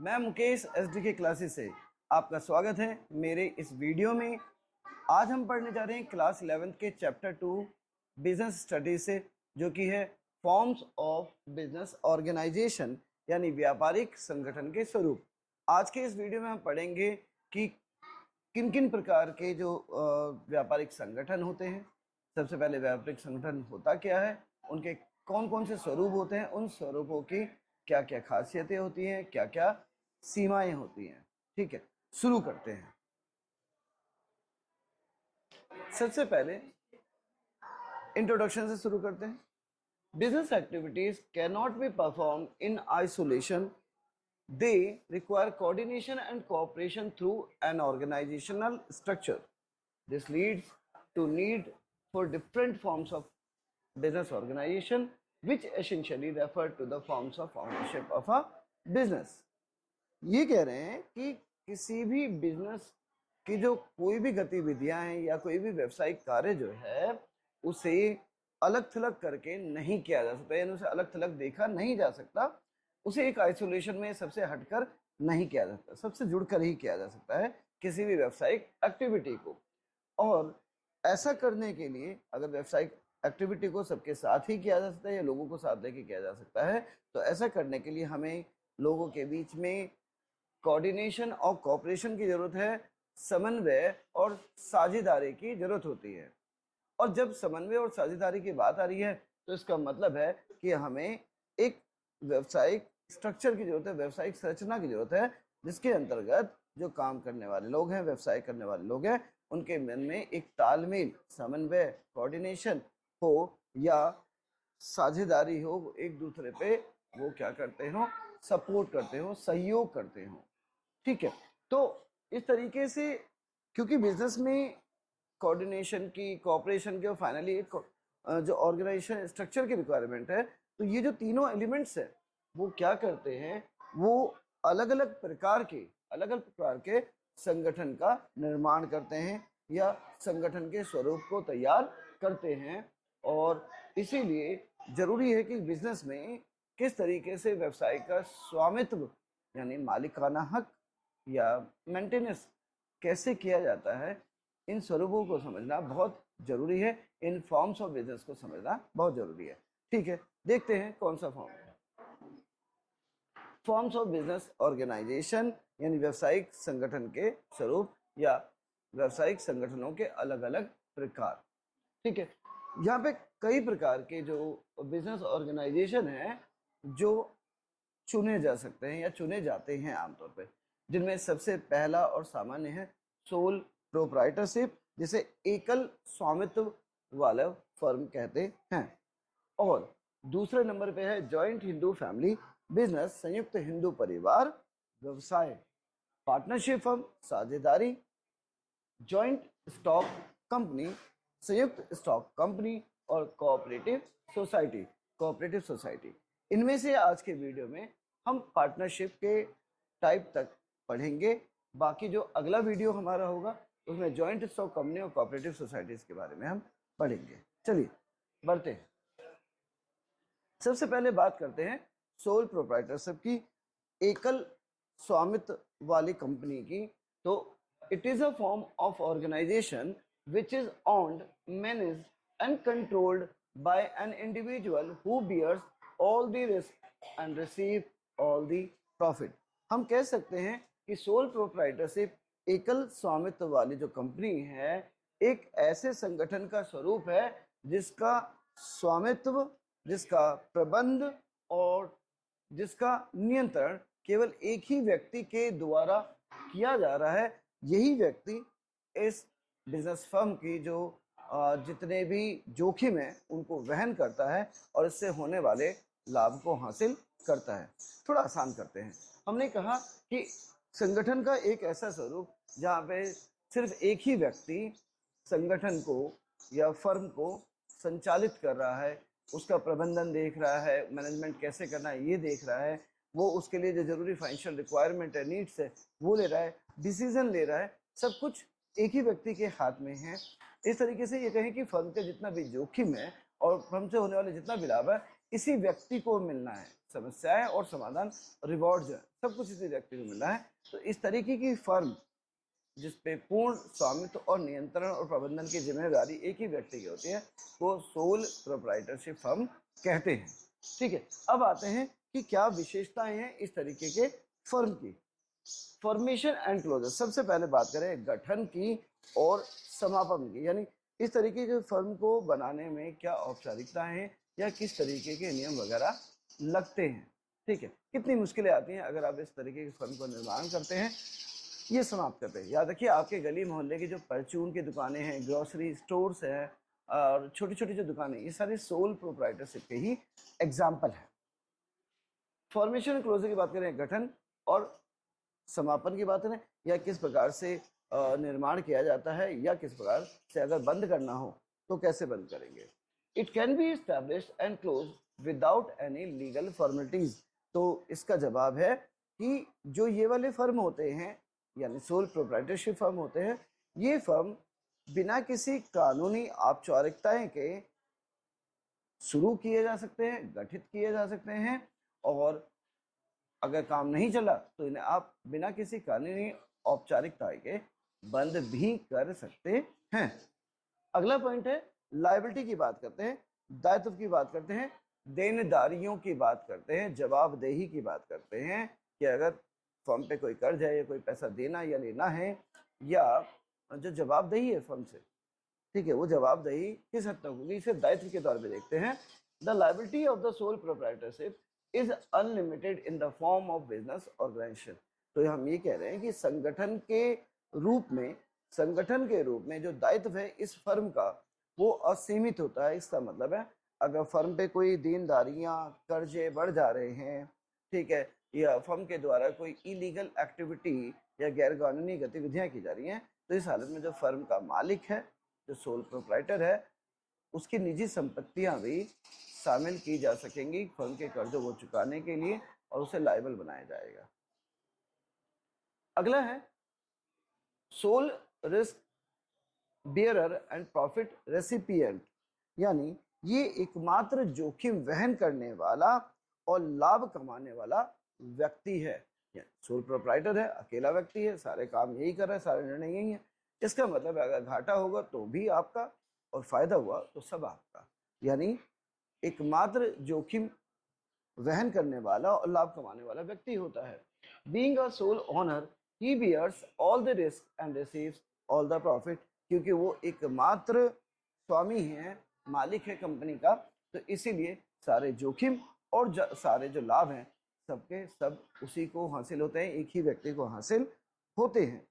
मैं मुकेश एसडी के क्लासेस से आपका स्वागत है मेरे इस वीडियो में। आज हम पढ़ने जा रहे हैं क्लास 11th के चैप्टर 2 बिजनेस स्टडीज से, जो कि है फॉर्म्स ऑफ बिजनेस ऑर्गेनाइजेशन यानी व्यापारिक संगठन के स्वरूप। आज के इस वीडियो में हम पढ़ेंगे कि किन किन प्रकार के जो व्यापारिक संगठन होते हैं। सबसे पहले व्यापारिक संगठन होता क्या है, उनके कौन कौन से स्वरूप होते हैं, उन स्वरूपों की क्या क्या खासियतें होती हैं, क्या क्या सीमाएं होती हैं। ठीक है, शुरू करते हैं। सबसे पहले इंट्रोडक्शन से शुरू करते हैं। Business activities can not be perform in isolation, they require coordination and cooperation through an organisational structure. This leads to need for different forms of business organization which essentially refer to the forms of ownership of a business। ये कह रहे हैं कि किसी भी business की जो कोई भी गतिविधियां हैं या कोई भी व्यवसायिक कार्य जो है उसे अलग थलग करके नहीं किया जा सकता, यानी उसे अलग थलग देखा नहीं जा सकता, उसे एक आइसोलेशन में सबसे हटकर नहीं किया जा सकता, सबसे जुड़कर ही किया जा सकता है किसी भी व्यवसायिक एक्टिविटी को। और ऐसा करने के लिए अगर व्यवसायिक एक्टिविटी को सबके साथ ही किया जा सकता है या लोगों को साथ लेके किया जा सकता है, तो ऐसा करने के लिए हमें लोगों के बीच में कोऑर्डिनेशन और कोऑपरेशन की जरूरत है, समन्वय और साझेदारी की जरूरत होती है। और जब समन्वय और साझेदारी की बात आ रही है तो इसका मतलब है कि हमें एक व्यावसायिक स्ट्रक्चर की जरूरत है, व्यावसायिक संरचना की जरूरत है, जिसके अंतर्गत जो काम करने वाले लोग हैं, व्यवसाय करने वाले लोग हैं, उनके मन में एक तालमेल, समन्वय, कोऑर्डिनेशन हो या साझेदारी हो, एक दूसरे पे वो क्या करते हो, सपोर्ट करते हो, सहयोग करते हो। ठीक है, तो इस तरीके से क्योंकि बिजनेस में कोऑर्डिनेशन की, कोऑपरेशन की और फाइनली एक जो ऑर्गेनाइजेशन स्ट्रक्चर की रिक्वायरमेंट है, तो ये जो तीनों एलिमेंट्स है वो क्या करते हैं, वो अलग अलग प्रकार के संगठन का निर्माण करते हैं या संगठन के स्वरूप को तैयार करते हैं। और इसीलिए जरूरी है कि बिजनेस में किस तरीके से व्यवसाय का स्वामित्व यानी मालिकाना हक या मेंटेनेंस कैसे किया जाता है, इन स्वरूपों को समझना बहुत जरूरी है, इन फॉर्म्स ऑफ बिजनेस को समझना बहुत जरूरी है। ठीक है, देखते हैं कौन सा फॉर्म है। फॉर्म्स ऑफ बिजनेस ऑर्गेनाइजेशन यानी व्यवसायिक संगठन के स्वरूप या व्यवसायिक संगठनों के अलग अलग प्रकार। ठीक है, यहाँ पे कई प्रकार के जो बिजनेस ऑर्गेनाइजेशन हैं जो चुने जा सकते हैं या चुने जाते हैं आमतौर पे, जिनमें सबसे पहला और सामान्य है सोल प्रोप्राइटरशिप, जिसे एकल स्वामित्व वाला फर्म कहते हैं। और दूसरे नंबर पे है जॉइंट हिंदू फैमिली बिजनेस, संयुक्त हिंदू परिवार व्यवसाय, पार्टनरशिप फर्म, साझेदारी, जॉइंट स्टॉक कंपनी, संयुक्त स्टॉक कंपनी और कोऑपरेटिव सोसाइटी। इनमें से आज के वीडियो में हम पार्टनरशिप के टाइप तक पढ़ेंगे। बाकी जो अगला वीडियो हमारा होगा उसमें जॉइंट स्टॉक कंपनी और कोऑपरेटिव सोसाइटीज के बारे में हम पढ़ेंगे। चलिए बढ़ते हैं। सबसे पहले बात करते हैं सोल प्रोप्राइटरशिप की, एकल स्वामित्व वाली कंपनी की। तो it is a form of organisation which is owned, managed and controlled by an individual who bears all the risk and receive all the profit। हम कह सकते हैं कि सोल प्रोप्राइटरशिप, एकल स्वामित्व वाली जो कंपनी है, एक ऐसे संगठन का स्वरूप है जिसका स्वामित्व, जिसका प्रबंध और जिसका नियंत्रण केवल एक ही व्यक्ति के द्वारा किया जा रहा है। यही व्यक्ति इस बिजनेस फर्म की जो जितने भी जोखिम है उनको वहन करता है और इससे होने वाले लाभ को हासिल करता है। थोड़ा आसान करते हैं। हमने कहा कि संगठन का एक ऐसा स्वरूप जहाँ पे सिर्फ एक ही व्यक्ति संगठन को या फर्म को संचालित कर रहा है, उसका प्रबंधन देख रहा है, मैनेजमेंट कैसे करना है ये देख रहा है, वो उसके लिए जो जरूरी फाइनेंशियल रिक्वायरमेंट है, नीड्स है, वो ले रहा है, डिसीजन ले रहा है, सब कुछ एक ही व्यक्ति के हाथ में है। इस तरीके से ये कहें कि फर्म का जितना भी जोखिम है और फर्म से होने वाले जितना भी लाभ है, इसी व्यक्ति को मिलना है। समस्याएं और समाधान, रिवॉर्ड जो है सब कुछ इसी व्यक्ति को मिल रहा है। तो इस तरीके की फर्म जिसपे पूर्ण स्वामित्व और नियंत्रण और प्रबंधन की जिम्मेदारी एक ही व्यक्ति की होती है, वो सोल प्रोप्राइटरशिप फर्म कहते हैं। ठीक है, अब आते हैं कि क्या विशेषताएं हैं इस तरीके के फर्म की। फॉर्मेशन एंड क्लोजर, सबसे पहले बात करें गठन की और समापन की, यानी इस तरीके के फर्म को बनाने में क्या औपचारिकताएं हैं या किस तरीके के नियम वगैरह लगते हैं। ठीक है, कितनी मुश्किलें आती हैं अगर आप इस तरीके के फर्म को निर्माण करते हैं, ये समाप्त करते हैं। याद रखिए, आपके गली मोहल्ले की जो परचून की दुकानें हैं, ग्रोसरी स्टोर्स हैं और छोटी छोटी जो दुकानें, ये सारे सोल प्रोप्राइटरशिप के ही एग्जाम्पल है। फॉर्मेशन एंड क्लोजर की बात करें, गठन और समापन की बात करें, या किस प्रकार से निर्माण किया जाता है या किस प्रकार से अगर बंद करना हो तो कैसे बंद करेंगे। It can B established and close without any legal formalities. तो इसका जवाब है कि जो ये वाले फर्म होते हैं, यानी सोल प्रोप्राइटरशिप फर्म होते हैं, ये फर्म बिना किसी कानूनी औपचारिकताएं के शुरू किए जा सकते हैं, गठित किए जा सकते हैं, और अगर काम नहीं चला तो इन्हें आप बिना किसी कानूनी औपचारिकता के बंद भी कर सकते हैं। अगला पॉइंट है लायबिलिटी की बात करते हैं, दायित्व की बात करते हैं, देनदारियों की बात करते हैं, जवाबदेही की बात करते हैं कि अगर फर्म पे कोई कर्ज है या कोई पैसा देना या लेना है, या जो जवाबदेही है फर्म से, ठीक है, वो जवाबदेही किस हद तक होगी, इसे दायित्व के तौर पे देखते हैं। The liability of the sole proprietorship is unlimited in the form of business organisation. तो हम ये कह रहे हैं कि संगठन के रूप में जो दायित्व है इस फर्म का, वो असीमित होता है। इसका मतलब है अगर फर्म पे कोई देनदारियां, कर्जे बढ़ जा रहे हैं, ठीक है, या फर्म के द्वारा कोई इलीगल एक्टिविटी या गैर कानूनी गतिविधियां की जा रही हैं, तो इस हालत में जो फर्म का मालिक है, जो सोल प्रोप्राइटर है, उसकी निजी संपत्तियां भी शामिल की जा सकेंगी फर्म के कर्जों को चुकाने के लिए, और उसे लायबल बनाया जाएगा। अगला है sole risk bearer and profit recipient, यानी ये एकमात्र जोखिम वहन करने वाला और लाभ कमाने वाला व्यक्ति है। सोल प्रोप्राइटर है, अकेला व्यक्ति है, सारे काम यही कर रहा है, सारे निर्णय यही है। इसका मतलब अगर घाटा होगा तो भी आपका और फायदा हुआ तो सब आपका, यानी एकमात्र जोखिम वहन करने वाला और लाभ कमाने वाला व्यक्ति होता है। Being a sole owner, he bears all the risk and receives all the profit, क्योंकि वो एकमात्र स्वामी है, मालिक है कंपनी का, तो इसीलिए सारे जोखिम और सारे जो लाभ हैं सबके सब उसी को हासिल होते हैं, एक ही व्यक्ति को हासिल होते हैं।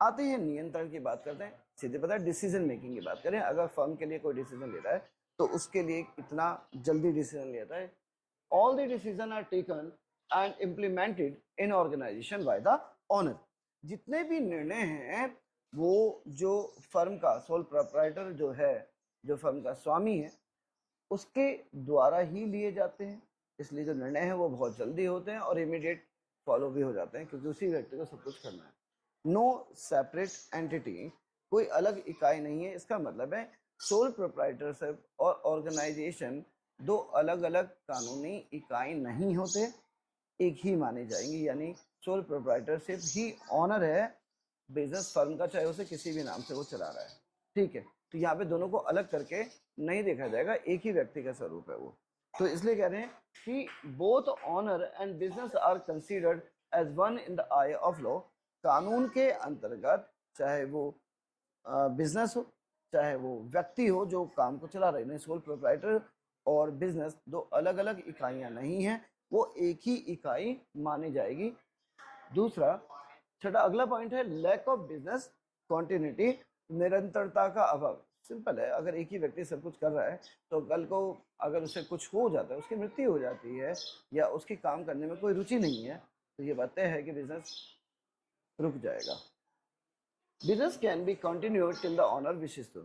आते हैं नियंत्रण की बात करते हैं, सीधे पता है डिसीजन मेकिंग की बात करें। अगर फर्म के लिए कोई डिसीजन ले रहा है तो उसके लिए कितना जल्दी डिसीजन लेता है। All the decision are taken and implemented in organisation by the owner. जितने भी निर्णय हैं वो जो फर्म का सोल प्रोप्राइटर जो है, जो फर्म का स्वामी है, उसके द्वारा ही लिए जाते हैं। इसलिए जो निर्णय है वो बहुत जल्दी होते हैं और इमीडिएट फॉलो भी हो जाते हैं, क्योंकि उसी व्यक्ति को सब कुछ करना है। नो सेपरेट एंटिटी, कोई अलग इकाई नहीं है। इसका मतलब है सोल प्रोप्राइटरशिप और ऑर्गेनाइजेशन दो अलग अलग कानूनी इकाई नहीं होते, एक ही माने जाएंगे। यानी सोल प्रोप्राइटरशिप ही ऑनर है बिजनेस फर्म का, चाहे उसे किसी भी नाम से वो चला रहा है। ठीक है, तो यहाँ पे दोनों को अलग करके नहीं देखा जाएगा, एक ही व्यक्ति का स्वरूप है वो। तो इसलिए कह रहे हैं कि both owner and business are considered as one in the eye of law. कानून के अंतर्गत चाहे वो बिजनेस हो, चाहे वो व्यक्ति हो जो काम को चला रहे हैं, सोल प्रोप्राइटर और बिजनेस दो अलग अलग इकाइयां नहीं हैं, वो एक ही इकाई मानी जाएगी। दूसरा छठा अगला पॉइंट है लैक ऑफ बिजनेस कॉन्टिन्यूटी, निरंतरता का अभाव। सिंपल है, अगर एक ही व्यक्ति सब कुछ कर रहा है तो कल को अगर उसे कुछ हो जाता है, उसकी मृत्यु हो जाती है या उसकी काम करने में कोई रुचि नहीं है, तो ये बात तय है कि बिजनेस रुक जाएगा। Business can be continued till the owner wishes to,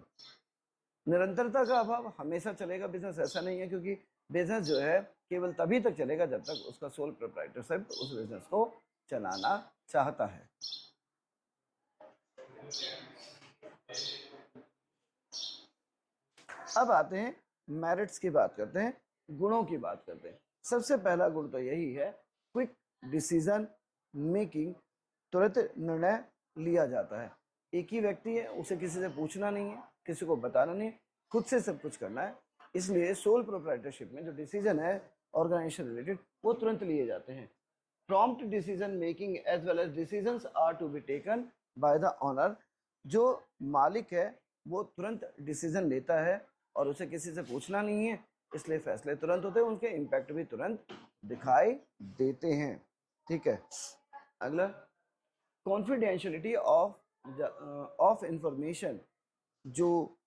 निरंतरता का अभाव, हमेशा चलेगा बिजनेस ऐसा नहीं है, क्योंकि बिजनेस जो है केवल तभी तक चलेगा जब तक उसका सोल प्रोप्राइटरशिप उस बिजनेस को चलाना चाहता है। अब आते हैं मेरिट्स की बात करते हैं। गुणों की बात करते हैं। सबसे पहला गुण तो यही है, क्विक डिसीजन मेकिंग, तुरंत निर्णय लिया जाता है। एक ही व्यक्ति है, उसे किसी से पूछना नहीं है, किसी को बताना नहीं है, खुद से सब कुछ करना है। इसलिए सोल प्रोप्राइटरशिप में जो डिसीजन है ऑर्गेनाइजेशन रिलेटेड, वो तुरंत लिए जाते हैं। Prompt decision making as well as decisions are to be taken by the owner. जो मालिक है वो तुरंत डिसीजन लेता है और उसे किसी से पूछना नहीं है, इसलिए फैसले तुरंत होते हैं, उनके इम्पैक्ट भी तुरंत दिखाई देते हैं। ठीक है, अगला, कॉन्फिडेंशियलिटी ऑफ इंफॉर्मेशन। जो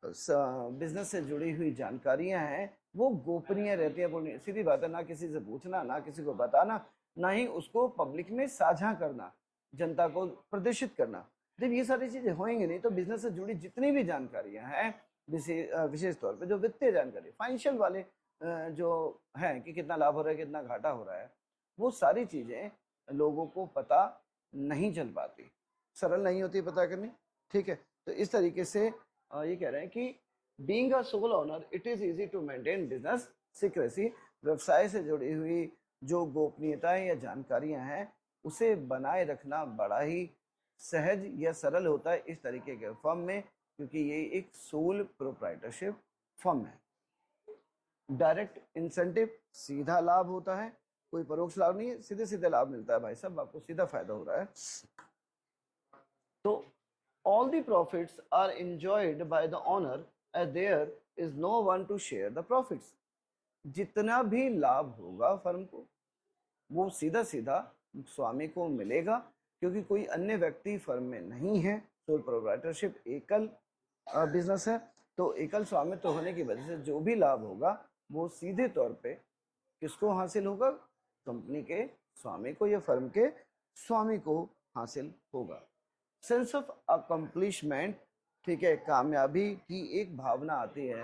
बिजनेस से जुड़ी हुई जानकारियां हैं वो गोपनीय रहती है। सीधी बात है, ना किसी से पूछना, ना किसी को बताना, ना ही उसको पब्लिक में साझा करना, जनता को प्रदर्शित करना। जब ये सारी चीजें होंगी नहीं तो बिजनेस से जुड़ी जितनी भी जानकारियां हैं, विशेष तौर पे जो वित्तीय जानकारी, फाइनेंशियल वाले जो है कि कितना लाभ हो रहा है, कितना घाटा हो रहा है, वो सारी चीजें लोगों को पता नहीं चल पाती, सरल नहीं होती पता करनी। ठीक है, तो इस तरीके से ये कह रहे हैं कि being a sole owner it is easy to maintain business secrecy. व्यवसाय से जुड़ी हुई जो गोपनीयताएं या जानकारियां हैं उसे बनाए रखना बड़ा ही सहज या सरल होता है इस तरीके के फर्म में, क्योंकि ये एक सोल प्रोप्राइटरशिप फर्म है। डायरेक्ट इंसेंटिव, सीधा लाभ होता है, कोई परोक्ष लाभ नहीं है, सीधे सीधे लाभ मिलता है भाई साहब, आपको सीधा फायदा हो रहा है। तो all the profits are enjoyed by the owner as there is no one to share the profits। जितना भी लाभ होगा फर्म को वो सीधा सीधा स्वामी को मिलेगा, क्योंकि कोई अन्य व्यक्ति फर्म में नहीं है। सोल प्रोप्राइटरशिप एकल बिजनेस है, तो एकल स्वामित्व होने की वजह से जो भी लाभ होगा वो सीधे तौर पे किसको हासिल होगा, कंपनी के स्वामी को या फर्म के स्वामी को हासिल होगा। सेंस ऑफ अकम्पलिशमेंट, ठीक है, कामयाबी की एक भावना आती है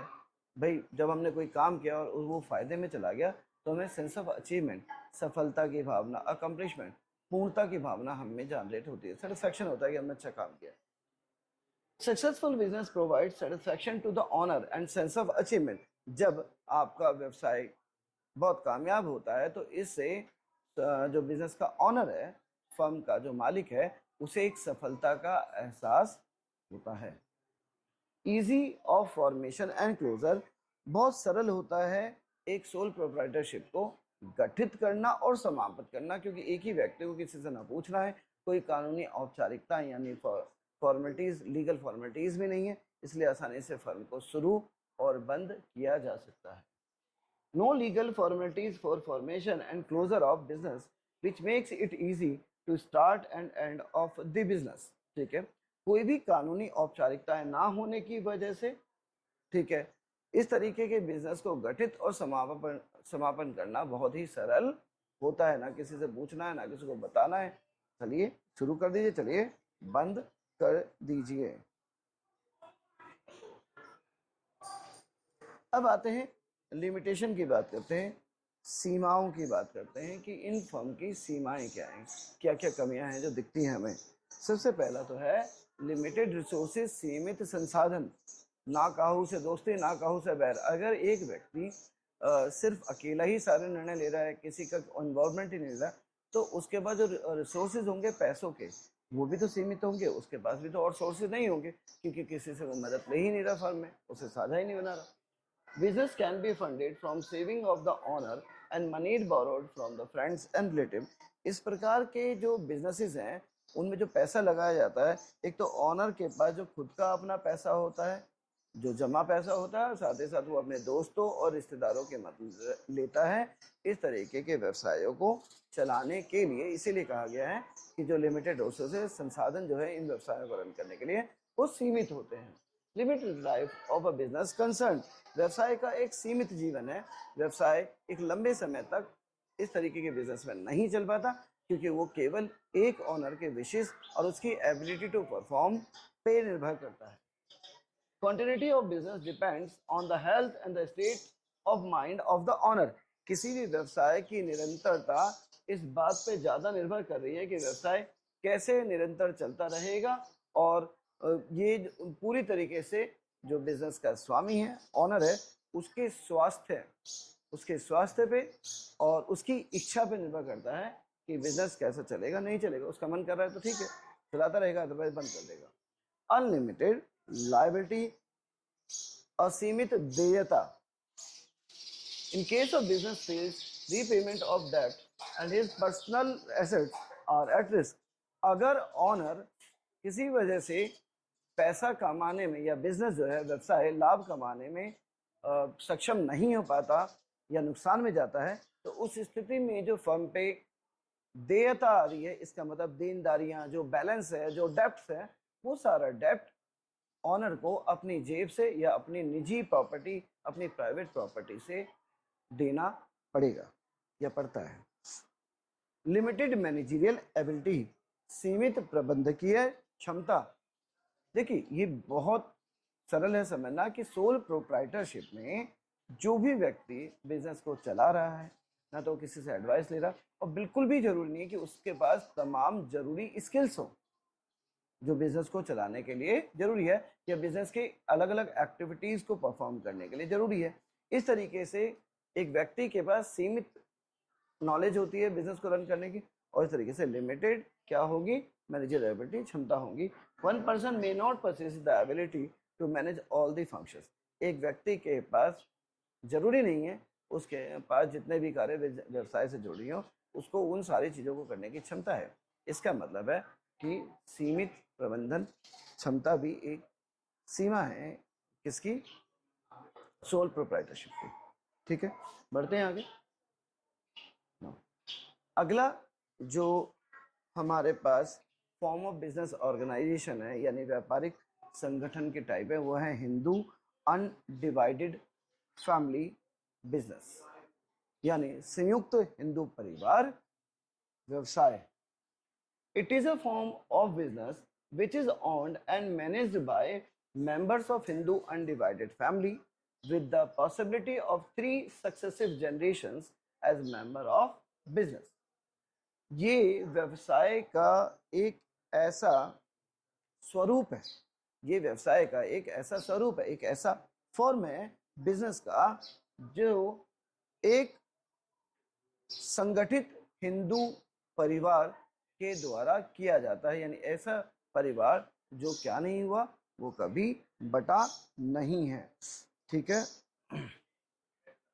भाई, जब हमने कोई काम किया और वो फायदे में चला गया तो हमें सेंस ऑफ अचीवमेंट, सफलता की भावना, अकम्पलिशमेंट, पूर्णता की भावना हमें जनरेट होती है, सेटिस्फैक्शन होता है कि हमने अच्छा काम किया। Successful business provide satisfaction to the owner and sense of achievement. जब आपका व्यवसाय बहुत कामयाब होता है तो इससे जो बिजनेस का ऑनर है, फर्म का जो मालिक है, उसे एक सफलता का एहसास होता है। Easy of formation and closure, बहुत सरल होता है एक सोल प्रोप्राइटरशिप को गठित करना और समाप्त करना, क्योंकि एक ही व्यक्ति को किसी से ना पूछना है, कोई कानूनी औपचारिकता यानी फॉर्मेलिटीज, लीगल फॉर्मेलिटीज भी नहीं है, इसलिए आसानी से फर्म को शुरू और बंद किया जा सकता है। No legal formalities for formation and closure of business which makes it easy to start and end of the business. ठीक है, कोई भी कानूनी औपचारिकताएं ना होने की वजह से, ठीक है, इस तरीके के बिजनेस को गठित और समापन करना बहुत ही सरल होता है। ना किसी से पूछना है, ना किसी को बताना है। चलिए शुरू कर दीजिए, चलिए बंद कर दीजिए। अब आते हैं लिमिटेशन की बात करते हैं, सीमाओं की बात करते हैं कि इन फर्म की सीमाएं क्या हैं, क्या क्या कमियां हैं जो दिखती हैं हमें। सबसे पहला तो है लिमिटेड रिसोर्सेज, सीमित संसाधन। ना काहू से दोस्ती, ना काहू से बैर। अगर एक व्यक्ति सिर्फ अकेला ही सारे निर्णय ले रहा है, किसी का इन्वॉल्वमेंट ही नहीं ले रहा, तो उसके पास जो रिसोर्सेज होंगे पैसों के, वो भी तो सीमित होंगे, उसके पास भी तो और सोर्सेज नहीं होंगे, क्योंकि किसी से वो मदद ले ही नहीं रहा फर्म में, उसे साझा ही नहीं बना रहा। Business can be funded from saving of the owner and money borrowed from the friends and relative। इस प्रकार के जो बिजनेसेस हैं उनमें जो पैसा लगाया जाता है, एक तो ऑनर के पास जो खुद का अपना पैसा होता है, जो जमा पैसा होता है, साथ ही साथ वो अपने दोस्तों और रिश्तेदारों के मदद लेता है इस तरीके के व्यवसायों को चलाने के लिए। इसीलिए कहा गया है कि जो लिमिटेड रिसोर्सेज, संसाधन जो है इन व्यवसायों को रन करने के लिए वो सीमित होते हैं। Limited life of a business concern, व्यवसाय का एक सीमित जीवन है। व्यवसाय एक लंबे समय तक इस तरीके के बिजनेस में नहीं चल पाता, क्योंकि वो केवल एक ऑनर के विशेष और उसकी एबिलिटी टू परफॉर्म पे निर्भर करता है। Continuity of business depends on the health and the state of mind of the owner। किसी भी व्यवसाय की निरंतरता इस बात पे ज्यादा निर्भर कर रही है कि व्यवसाय कैसे निरंतर चलता रहेगा, और ये पूरी तरीके से जो बिजनेस का स्वामी है, ऑनर है, उसके स्वास्थ्य उसके स्वास्थ्य पे और उसकी इच्छा पे निर्भर करता है कि बिजनेस कैसा चलेगा नहीं चलेगा। उसका मन कर रहा है तो ठीक है चलाता रहेगा, अदरवाइज बंद कर देगा। अनलिमिटेड लायबिलिटी, असीमित देयता। In case of business fails, repayment of debt and his personal assets are at risk. अगर ऑनर किसी वजह से पैसा कमाने में या बिजनेस जो है व्यवसाय लाभ कमाने में सक्षम नहीं हो पाता या नुकसान में जाता है, तो उस स्थिति में जो फर्म पे देयता आ रही है, इसका मतलब देनदारियां, जो बैलेंस है, जो डेप्ट है, वो सारा डेप्ट ऑनर को अपनी जेब से या अपनी निजी प्रॉपर्टी, अपनी प्राइवेट प्रॉपर्टी से देना पड़ेगा या पड़ता है। लिमिटेड मैनेजरियल एबिलिटी, सीमित प्रबंधकीय क्षमता। देखिए ये बहुत सरल है समझना कि सोल प्रोप्राइटरशिप में जो भी व्यक्ति बिजनेस को चला रहा है, ना तो किसी से एडवाइस ले रहा, और बिल्कुल भी जरूरी नहीं है कि उसके पास तमाम जरूरी स्किल्स हो जो बिजनेस को चलाने के लिए जरूरी है या बिजनेस के अलग अलग एक्टिविटीज को परफॉर्म करने के लिए जरूरी है। इस तरीके से एक व्यक्ति के पास सीमित नॉलेज होती है बिजनेस को रन करने की, और इस तरीके से लिमिटेड क्या होगी, मैनेजर एबिलिटी, क्षमता होगी। One person may not possess the ability to manage all the functions. एक व्यक्ति के पास जरूरी नहीं है उसके पास जितने भी कार्य व्यवसाय से जुड़ी हो उसको उन सारी चीजों को करने की क्षमता है। इसका मतलब है कि सीमित प्रबंधन क्षमता भी एक सीमा है किसकी, सोल प्रोप्राइटरशिप की। ठीक है, बढ़ते हैं आगे। अगला जो हमारे पास फॉर्म ऑफ बिजनेस ऑर्गेनाइजेशन है यानी व्यापारिक संगठन के टाइप है, वो है हिंदू अनडिवाइडेड फैमिली बिजनेस यानी संयुक्त हिंदू परिवार व्यवसाय। It is a form of business which is owned and managed by members of Hindu undivided family with the possibility of 3 successive generations as member of business. ये व्यवसाय का एक ऐसा स्वरूप है, ये व्यवसाय का एक ऐसा स्वरूप है, एक ऐसा फॉर्म है बिजनेस का जो एक संगठित हिंदू परिवार के द्वारा किया जाता है, यानी ऐसा परिवार जो क्या नहीं हुआ, वो कभी बटा नहीं है। ठीक है,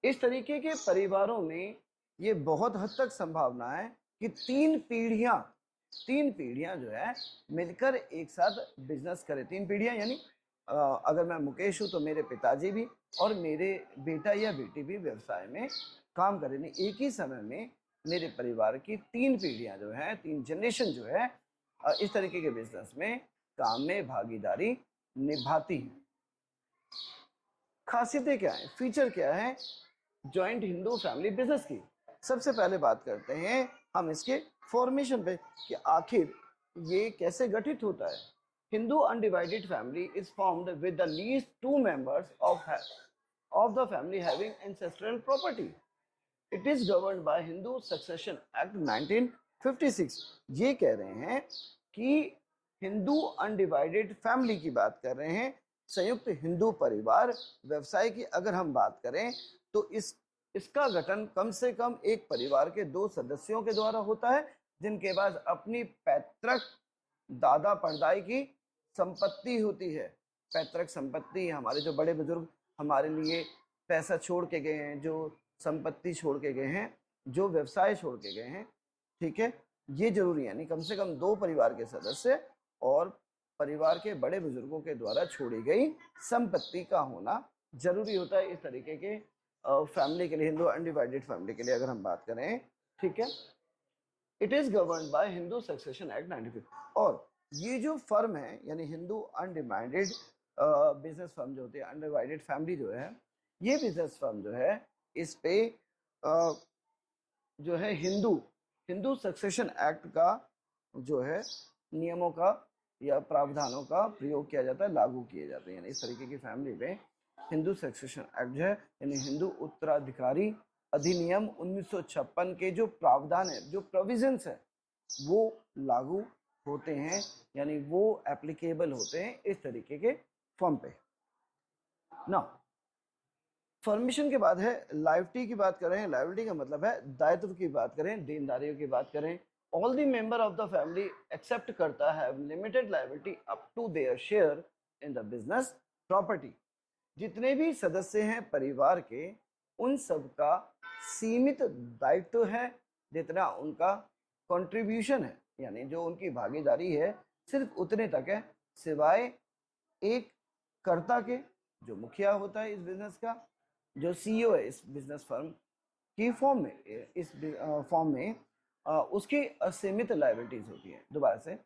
इस तरीके के परिवारों में ये बहुत हद तक संभावना है कि 3 पीढ़ियां जो है मिलकर एक साथ बिजनेस करें। 3 पीढ़ियां यानी अगर मैं मुकेश हूं तो मेरे पिताजी भी और मेरे बेटा या बेटी भी व्यवसाय में काम करें। नहीं, एक ही समय में मेरे परिवार की 3 पीढ़ियां जो है, 3 जनरेशन जो है इस तरीके के बिजनेस में काम में भागीदारी निभाती है। खासियतें क्या है, फीचर क्या है जॉइंट हिंदू फैमिली बिजनेस की। सबसे पहले बात करते हैं हम इसके फॉर्मेशन पे कि आखिर ये कैसे गठित होता है। Hindu undivided family is formed with the least 2 members of the family having ancestral property. It is governed bye Hindu succession act 1956। ये कह रहे हैं कि हिंदू अनडिवाइडेड फैमिली की बात कर रहे हैं, संयुक्त हिंदू परिवार व्यवसाय की अगर हम बात करें तो इसका गठन कम से कम एक परिवार के 2 सदस्यों के द्वारा होता है जिनके पास अपनी पैतृक दादा परदाई की संपत्ति होती है। पैतृक संपत्ति, हमारे जो बड़े बुजुर्ग हमारे लिए पैसा छोड़ के गए हैं, जो संपत्ति छोड़ के गए हैं, जो व्यवसाय छोड़ के गए हैं, ठीक है, ये जरूरी है। यानी कम से कम 2 परिवार के सदस्य और परिवार के बड़े बुजुर्गों के द्वारा छोड़ी गई संपत्ति का होना जरूरी होता है इस तरीके के फैमिली के लिए, हिंदू अनडिवाइडेड फैमिली के लिए अगर हम बात करें। ठीक है, it is governed bye Hindu succession act 1950। और ये जो फर्म है यानी हिंदू अनडिवाइडेड बिजनेस फर्म जो होती है, अनडिवाइडेड फैमिली जो है, ये बिजनेस फर्म जो है इस पे जो है हिंदू सक्सेशन एक्ट का जो है नियमों का या प्रावधानों का प्रयोग किया जाता है, लागू किए जाते हैं। यानी इस तरीके की फैमिली में हिंदू सक्सेशन एक्ट जो है यानी हिंदू उत्तराधिकारी अधिनियम 1956 के जो प्रावधान है, जो प्रोविजंस है, वो लागू होते हैं, यानी वो एप्लीकेबल होते हैं इस तरीके के फॉर्म पे। ना फॉर्मेशन के बाद है लायबिलिटी की बात करें। लायबिलिटी का मतलब है दायित्व की बात करें, देनदारियों की बात करें। All the member of the family accept करता है limited liability up to their share in the business property. जितने भी सदस्य हैं परिवार के, उन सब का सीमित दायित्व है, जितना उनका कंट्रीब्यूशन है, यानी जो उनकी भागीदारी है सिर्फ उतने तक है, सिवाय एक कर्ता के, जो मुखिया होता है इस बिजनेस का, जो सीईओ है इस बिजनेस फर्म की फॉर्म में, इस फॉर्म में उसकी असीमित लायबिलिटीज होती है। दोबारा से,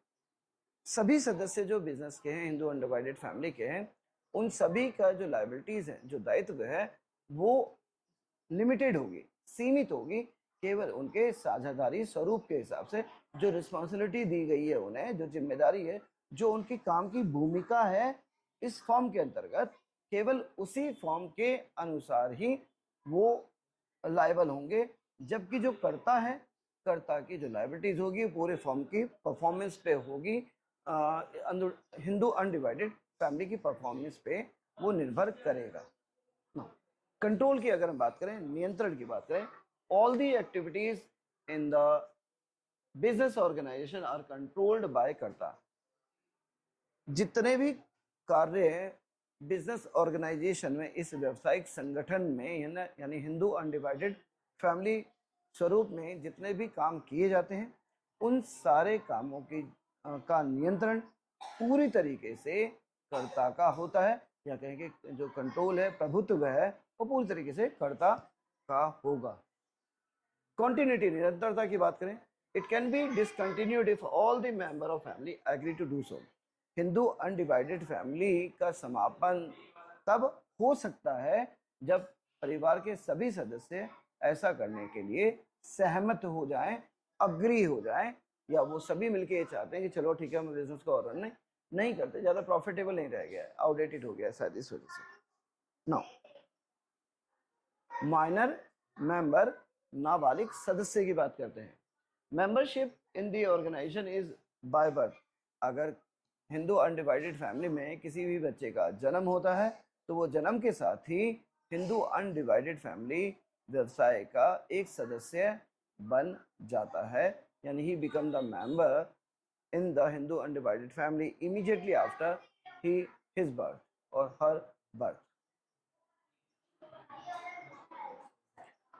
सभी सदस्य जो बिजनेस के हैं, हिंदू अनडिवाइडेड फैमिली के हैं, उन सभी का जो लायबिलिटीज है, जो दायित्व है, वो लिमिटेड होगी, सीमित होगी, केवल उनके साझेदारी स्वरूप के हिसाब से। जो रिस्पॉन्सिबिलिटी दी गई है उन्हें, जो जिम्मेदारी है, जो उनकी काम की भूमिका है इस फॉर्म के अंतर्गत, केवल उसी फॉर्म के अनुसार ही वो लायबल होंगे। जबकि जो कर्ता है, कर्ता की जो लायबिलिटीज होगी पूरे फॉर्म की परफॉर्मेंस पे होगी, हिंदू अनडिवाइडेड फैमिली की परफॉर्मेंस पे वो निर्भर करेगा। कंट्रोल की अगर हम बात करें, नियंत्रण की बात करें, all the activities in the business organisation are controlled by karta. जितने भी कार्य बिजनेस ऑर्गेनाइजेशन में, इस व्यावसायिक संगठन में, यानी हिंदू अनडिवाइडेड फैमिली स्वरूप में जितने भी काम किए जाते हैं, उन सारे कामों की का नियंत्रण पूरी तरीके से कर्ता का होता है, या कहेंगे जो कंट्रोल है, प्रभुत्व है, वो पूरी तरीके से कर्ता का होगा। कॉन्टिन्यूटी, निरंतरता की बात करें, it can be discontinued if all the member of family agree to do so. Hindu undivided family का समापन तब हो सकता है जब परिवार के सभी सदस्य ऐसा करने के लिए सहमत हो जाएं, अग्री हो जाएं, या वो सभी मिलके ये चाहते हैं कि चलो ठीक है, हम बिजनेस को और रन नहीं करते, ज्यादा प्रॉफिटेबल नहीं रह गया है, आउटडेटेड हो गया है शायद इस वजह से। नाउ माइनर मेंबर, नाबालिग सदस्य की बात करते हैं। Membership in the organisation is by birth. अगर हिंदू अनडिवाइडेड फैमिली में किसी भी बच्चे का जन्म होता है, तो वो जन्म के साथ ही हिंदू अनडिवाइडेड फैमिली व्यवसाय का एक सदस्य बन जाता है, यानी he become the member in the Hindu undivided family immediately after his birth और हर बर्थ।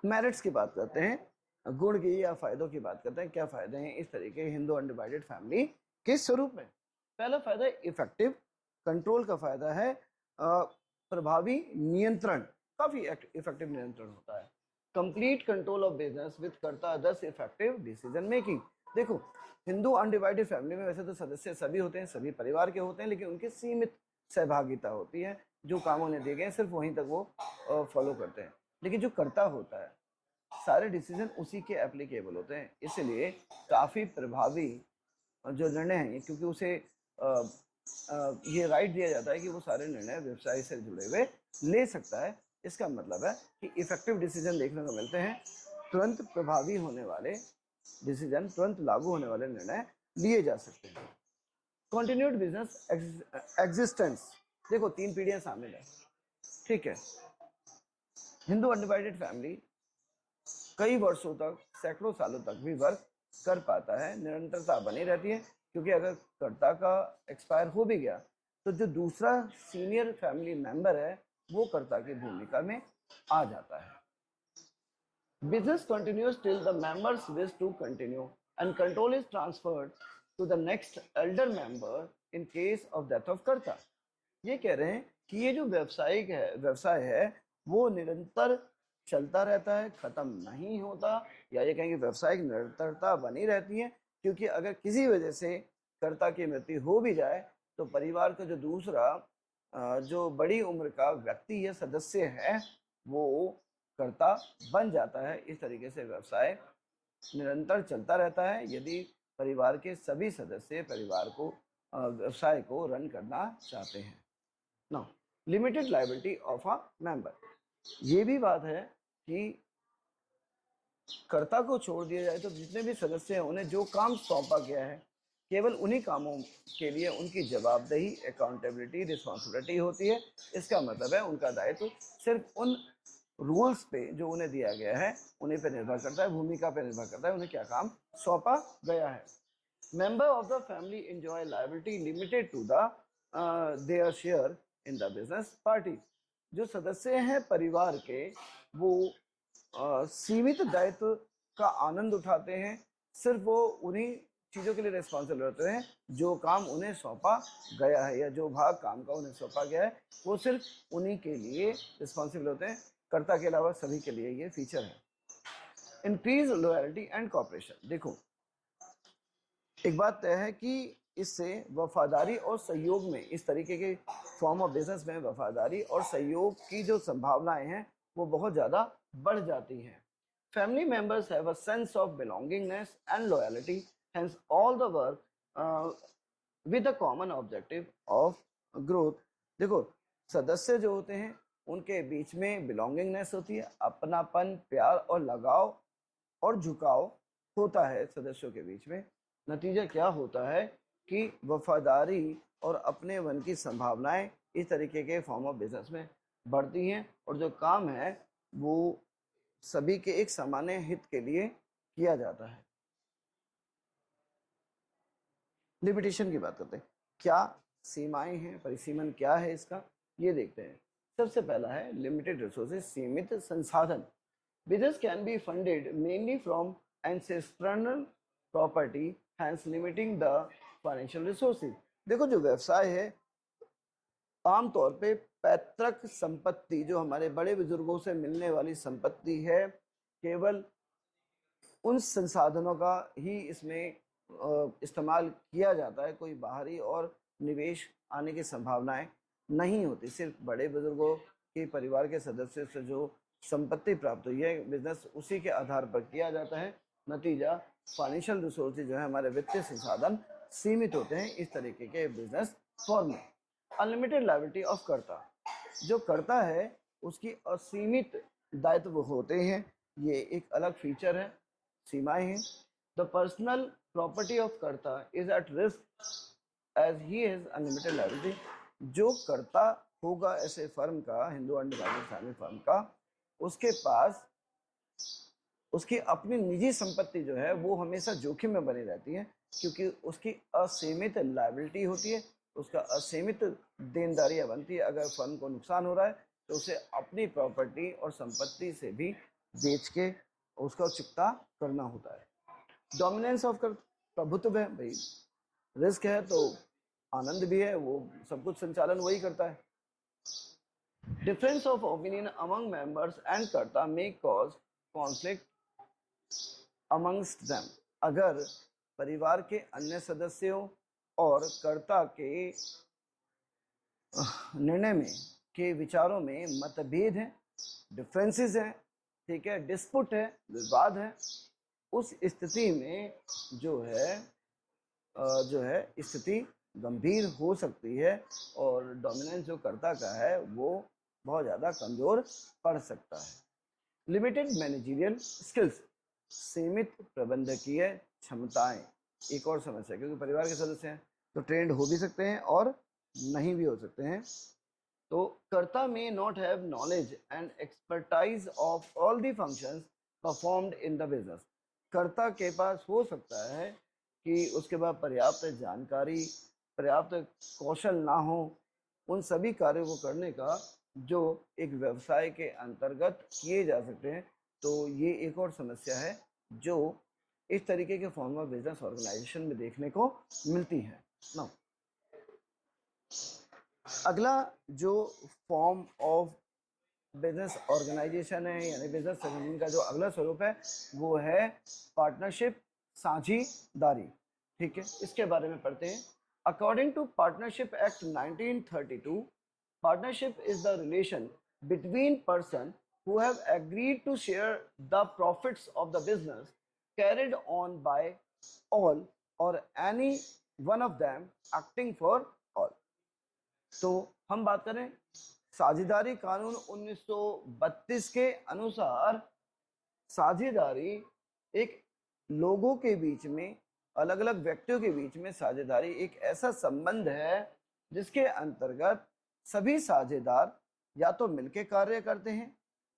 मेरिट्स की बात करते हैं, गुण की या फायदों की बात करते हैं। क्या फायदे हैं इस तरीके हिंदू अनडिवाइडेड फैमिली के स्वरूप में? पहला फायदा इफेक्टिव कंट्रोल का फायदा है, प्रभावी नियंत्रण, काफी इफेक्टिव नियंत्रण होता है। Complete control of business with करता दस इफेक्टिव डिसीजन मेकिंग। देखो, हिंदू अनडिवाइडेड फैमिली में वैसे तो सदस्य सभी होते हैं, सभी परिवार के होते हैं, लेकिन उनकी सीमित सहभागिता होती है। जो काम उन्हें दिए गए सिर्फ वहीं तक वो फॉलो करते हैं। लेकिन जो कर्ता होता है, सारे डिसीजन उसी के एप्लीकेबल होते हैं, इसलिए काफी प्रभावी जो निर्णय हैं, क्योंकि उसे ये राइट दिया जाता है कि वो सारे निर्णय व्यवसाय से जुड़े हुए ले सकता है। इसका मतलब है कि इफेक्टिव डिसीजन देखने को मिलते हैं, तुरंत प्रभावी होने वाले डिसीजन, तुरंत लागू होने वाले निर्णय लिए जा सकते हैं। कंटिन्यूड बिजनेस एग्जिस्टेंस, देखो 3 पीढ़ियां शामिल है, ठीक है। हिंदू अनडिवाइडेड फैमिली कई वर्षों तक, सैकड़ों सालों तक भी वर्क कर पाता है, निरंतरता बनी रहती है, क्योंकि अगर कर्ता का एक्सपायर हो भी गया तो जो दूसरा सीनियर फैमिली मेंबर है वो कर्ता की भूमिका में आ जाता है। Business continues till the members wish to continue and control is transferred to the next elder member in case of death of karta. ये कह रहे हैं कि ये जो व्यवसाय है वो निरंतर चलता रहता है, खत्म नहीं होता, या ये कहेंगे व्यवसायिक निरंतरता बनी रहती है, क्योंकि अगर किसी वजह से कर्ता की मृत्यु हो भी जाए तो परिवार का जो दूसरा जो बड़ी उम्र का व्यक्ति या सदस्य है वो कर्ता बन जाता है। इस तरीके से व्यवसाय निरंतर चलता रहता है यदि परिवार के सभी सदस्य परिवार को व्यवसाय को रन करना चाहते हैं। Now limited liability of a member, ये भी बात है कि कर्ता को छोड़ दिया जाए तो जितने भी सदस्य हैं उन्हें जो काम सौंपा गया है केवल उन्हीं कामों के लिए उनकी जवाबदेही, अकाउंटेबिलिटी, रिस्पॉन्सिबिलिटी होती है। इसका मतलब है उनका दायित्व सिर्फ उन रूल्स पे जो उन्हें दिया गया है उन्हीं पे निर्भर करता है, भूमिका पे निर्भर करता है, उन्हें क्या काम सौंपा गया है। Member of the family enjoy liability limited to the their share in the business party. जो सदस्य हैं परिवार के वो सीमित दायित्व का आनंद उठाते हैं, सिर्फ वो उन्हीं चीज़ों के लिए रिस्पॉन्सिबल होते हैं जो काम उन्हें सौंपा गया है, या जो भाग काम का उन्हें सौंपा गया है वो सिर्फ उन्हीं के लिए रिस्पॉन्सिबल होते हैं, कर्ता के अलावा सभी के लिए ये फीचर है। Increase loyalty and cooperation. देखो, एक बात तय है कि इससे वफादारी और सहयोग में, इस तरीके के फॉर्म ऑफ बिजनेस में वफादारी और सहयोग की जो संभावनाएं हैं वो बहुत ज़्यादा बढ़ जाती हैं। Family members have a sense of belongingness and loyalty, hence all the work with a common objective of growth. देखो, सदस्य जो होते हैं उनके बीच में बिलोंगिंगनेस होती है, अपनापन, प्यार और लगाव और झुकाव होता है सदस्यों के बीच में। नतीजा क्या होता है कि वफादारी और अपने मन की संभावनाएं इस तरीके के फॉर्म ऑफ बिजनेस में बढ़ती हैं, और जो काम है वो सभी के एक सामान्य हित के लिए किया जाता है। लिमिटेशन की बात करते हैं, क्या सीमाएं हैं, परिसीमन क्या है इसका, ये देखते हैं। सबसे पहला है लिमिटेड रिसोर्सेज, सीमित संसाधन। Business can be funded mainly from ancestral property, hence limiting the financial resources. देखो, जो व्यवसाय है आमतौर पे पैतृक संपत्ति, जो हमारे बड़े बुजुर्गों से मिलने वाली संपत्ति है, केवल उन संसाधनों का ही इसमें इस्तेमाल किया जाता है। कोई बाहरी और निवेश आने की संभावनाएं नहीं होती। सिर्फ बड़े बुजुर्गों के परिवार के सदस्यों से जो संपत्ति प्राप्त हुई है, बिजनेस उसी के आधार पर किया जाता है। नतीजा, फाइनेंशियल रिसोर्सेज जो है, हमारे वित्तीय संसाधन सीमित होते हैं इस तरीके के बिजनेस फॉर्म में। अनलिमिटेड लायबिलिटी ऑफ कर्ता। जो कर्ता है उसकी असीमित दायित्व होते हैं, ये एक अलग फीचर है, सीमाएं हैं। The personal property of karta is at risk as he has unlimited liability. जो कर्ता होगा ऐसे फर्म का, हिंदू अनडिवाइडेड फैमिली फर्म का, उसके पास उसकी अपनी निजी संपत्ति जो है वो हमेशा जोखिम में बनी रहती है, क्योंकि उसकी असीमित लायबिलिटी होती है, उसका असीमित देनदारियां बनती है। अगर फर्म को नुकसान हो रहा है तो उसे अपनी प्रॉपर्टी और संपत्ति से भी बेच के उसका चुकता करना होता है। डोमिनेंस ऑफ प्रभुत्व है भाई, रिस्क है तो आनंद भी है, वो सब कुछ संचालन वही करता है। Difference of opinion among members and कर्ता may cause conflict amongst them. अगर परिवार के अन्य सदस्यों और कर्ता के निर्णय में, के विचारों में मतभेद है, डिफरेंसेस हैं, ठीक है, डिस्पुट है, विवाद है, उस स्थिति में जो है स्थिति गंभीर हो सकती है और डोमिनेंस जो कर्ता का है वो बहुत ज़्यादा कमजोर पड़ सकता है। लिमिटेड मैनेजरियल स्किल्स, सीमित प्रबंधकीय क्षमताएं, एक और समस्या, क्योंकि परिवार के सदस्य हैं तो ट्रेंड हो भी सकते हैं और नहीं भी हो सकते हैं। तो कर्ता में not have knowledge and expertise of all the functions performed in the business. कर्ता के पास हो सकता है कि उसके पास पर्याप्त जानकारी, पर्याप्त कौशल ना हो उन सभी कार्यों को करने का जो एक व्यवसाय के अंतर्गत किए जा सकते हैं। तो ये एक और समस्या है जो इस तरीके के फॉर्म ऑफ बिजनेस ऑर्गेनाइजेशन में देखने को मिलती है ना। अगला जो फॉर्म ऑफ बिजनेस ऑर्गेनाइजेशन है, यानी बिजनेस संगठन का जो अगला स्वरूप है वो है पार्टनरशिप, साझेदारी। ठीक है, इसके बारे में पढ़ते हैं। According to partnership act 1932, partnership is the relation between person who have agreed to share the profits of the business carried on by all or any one of them acting for all। तो हम बात करें साझेदारी कानून 1932 के अनुसार, साझेदारी एक लोगों के बीच में अलग अलग व्यक्तियों के बीच में साझेदारी एक ऐसा संबंध है जिसके अंतर्गत सभी साझेदार या तो मिलकर कार्य करते हैं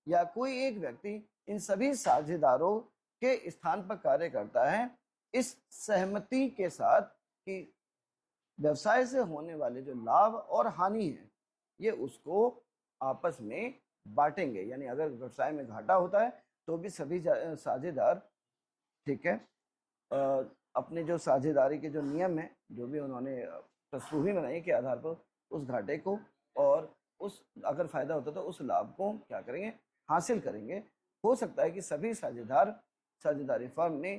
या कोई एक व्यक्ति इन सभी साझेदारों के स्थान पर कार्य करता है, इस सहमति के साथ कि व्यवसाय से होने वाले जो लाभ और हानि है ये उसको आपस में बांटेंगे। यानी अगर व्यवसाय में घाटा होता है तो भी सभी साझेदार, ठीक है, अपने जो साझेदारी के जो नियम है, जो भी उन्होंने पृष्ठभूमि बनाई के आधार पर उस घाटे को और उस अगर फायदा होता तो उस लाभ को क्या करेंगे, हासिल करेंगे। हो सकता है कि सभी साझेदार साझेदारी फर्म में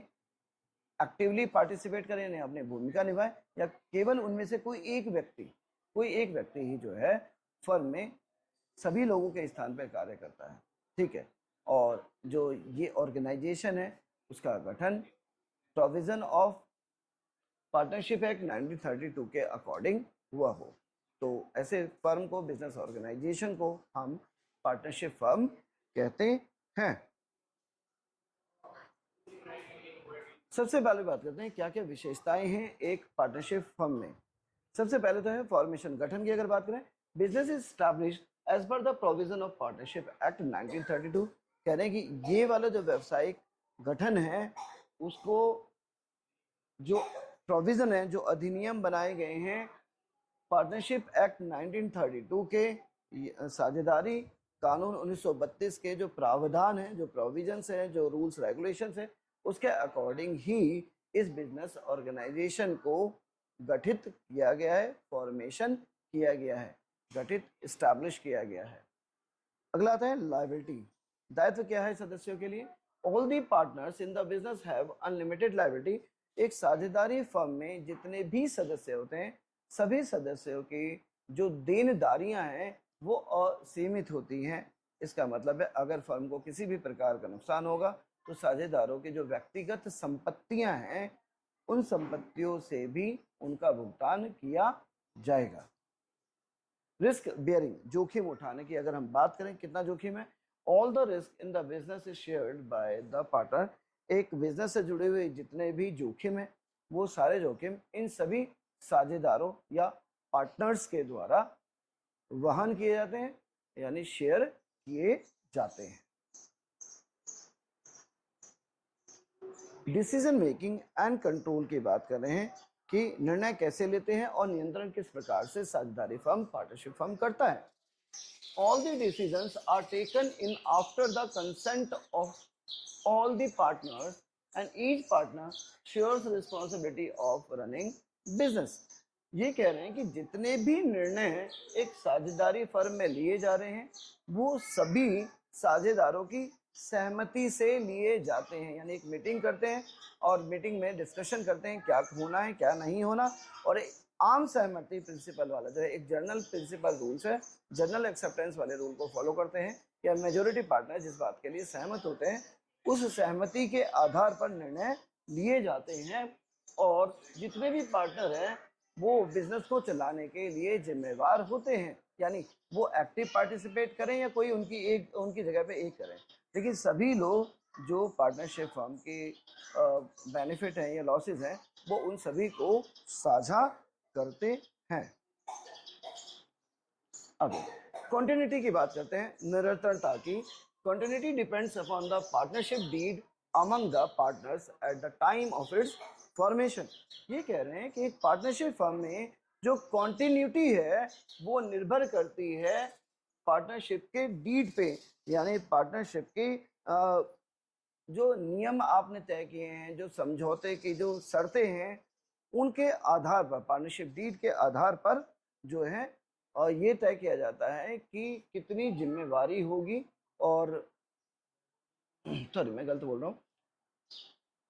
एक्टिवली पार्टिसिपेट करें, यानी अपनी भूमिका निभाए, या केवल उनमें से कोई एक व्यक्ति ही जो है फर्म में सभी लोगों के स्थान पर कार्य करता है, ठीक है। और जो ये ऑर्गेनाइजेशन है उसका गठन प्रोविजन ऑफ पार्टनरशिप एक्ट 1932 के अकॉर्डिंग हुआ हो, तो ऐसे फर्म को, बिजनेस ऑर्गेनाइजेशन को हम पार्टनरशिप फर्म कहते हैं। सबसे पहले बात करते हैं क्या क्या विशेषताएं हैं एक पार्टनरशिप फर्म में। सबसे पहले तो है फॉर्मेशन, गठन की अगर बात करें, business is established as per the provision of partnership act 1932। कह रहे हैं कि ये वाला जो व्यावसायिक गठन है उसको जो प्रोविजन है, जो अधिनियम बनाए गए हैं पार्टनरशिप एक्ट 1932 के, साझेदारी कानून 1932 के जो प्रावधान है, जो प्रोविजंस है, जो रूल्स रेगुलेशंस है, उसके अकॉर्डिंग ही इस बिजनेस ऑर्गेनाइजेशन को गठित किया गया है, फॉर्मेशन किया गया है, गठित इस्टेब्लिश किया गया है। अगला आता है लायबिलिटी। दायित्व क्या है सदस्यों के लिए? All the partners in the business have unlimited liability. एक साझेदारी फर्म में जितने भी सदस्य होते हैं, सभी सदस्यों की जो देनदारियां हैं वो असीमित होती हैं। इसका मतलब है अगर फर्म को किसी भी प्रकार का नुकसान होगा तो साझेदारों की जो व्यक्तिगत संपत्तियां हैं उन संपत्तियों से भी उनका भुगतान किया जाएगा। रिस्क बियरिंग, जोखिम उठाने की अगर हम बात करें, कितना जोखिम है? All the risk in the business is shared by the partner. एक बिजनेस से जुड़े हुए जितने भी जोखिम है वो सारे जोखिम इन सभी साझेदारों या पार्टनर्स के द्वारा वहन किए जाते हैं, यानी शेयर किए जाते हैं। डिसीजन मेकिंग एंड कंट्रोल की बात कर रहे हैं कि निर्णय कैसे लेते हैं और नियंत्रण किस प्रकार से साझेदारी फर्म, पार्टनरशिप फर्म करता है। All the decisions are taken in after the consent of all the partners and each partner shares the responsibility of running business। ये कह रहे हैं कि जितने भी निर्णय एक साझेदारी फर्म में लिए जा रहे हैं वो सभी साझेदारों की सहमति से लिए जाते हैं। यानी एक मीटिंग करते हैं और मीटिंग में डिस्कशन करते हैं क्या होना है क्या नहीं होना, और आम सहमति प्रिंसिपल वाला जो है एक जनरल प्रिंसिपल रूल्स है, जनरल एक्सेप्टेंस वाले रूल को फॉलो करते हैं, या मेजोरिटी पार्टनर जिस बात के लिए सहमत होते हैं उस सहमति के आधार पर निर्णय लिए जाते हैं। और जितने भी पार्टनर हैं वो बिजनेस को चलाने के लिए जिम्मेवार होते हैं, यानी वो एक्टिव पार्टिसिपेट करें या कोई उनकी जगह पे एक करें, लेकिन सभी लोग जो पार्टनरशिप फर्म के बेनिफिट हैं या लॉसेस हैं वो उन सभी को साझा करते हैं। अब कॉन्टिन्यूटी की बात करते हैं, निरंतरता की। Continuity depends upon the partnership deed among the partners at the time of its formation. ये कह रहे हैं कि एक पार्टनरशिप फर्म में जो कॉन्टिन्यूटी है वो निर्भर करती है पार्टनरशिप के डीड पे, यानी पार्टनरशिप के जो नियम आपने तय किए हैं, जो समझौते की जो शर्तें हैं उनके आधार पर, पार्टनरशिप डीड के आधार पर जो है और ये तय किया जाता है कि कितनी जिम्मेवारी होगी। और सॉरी मैं गलत बोल रहा हूँ,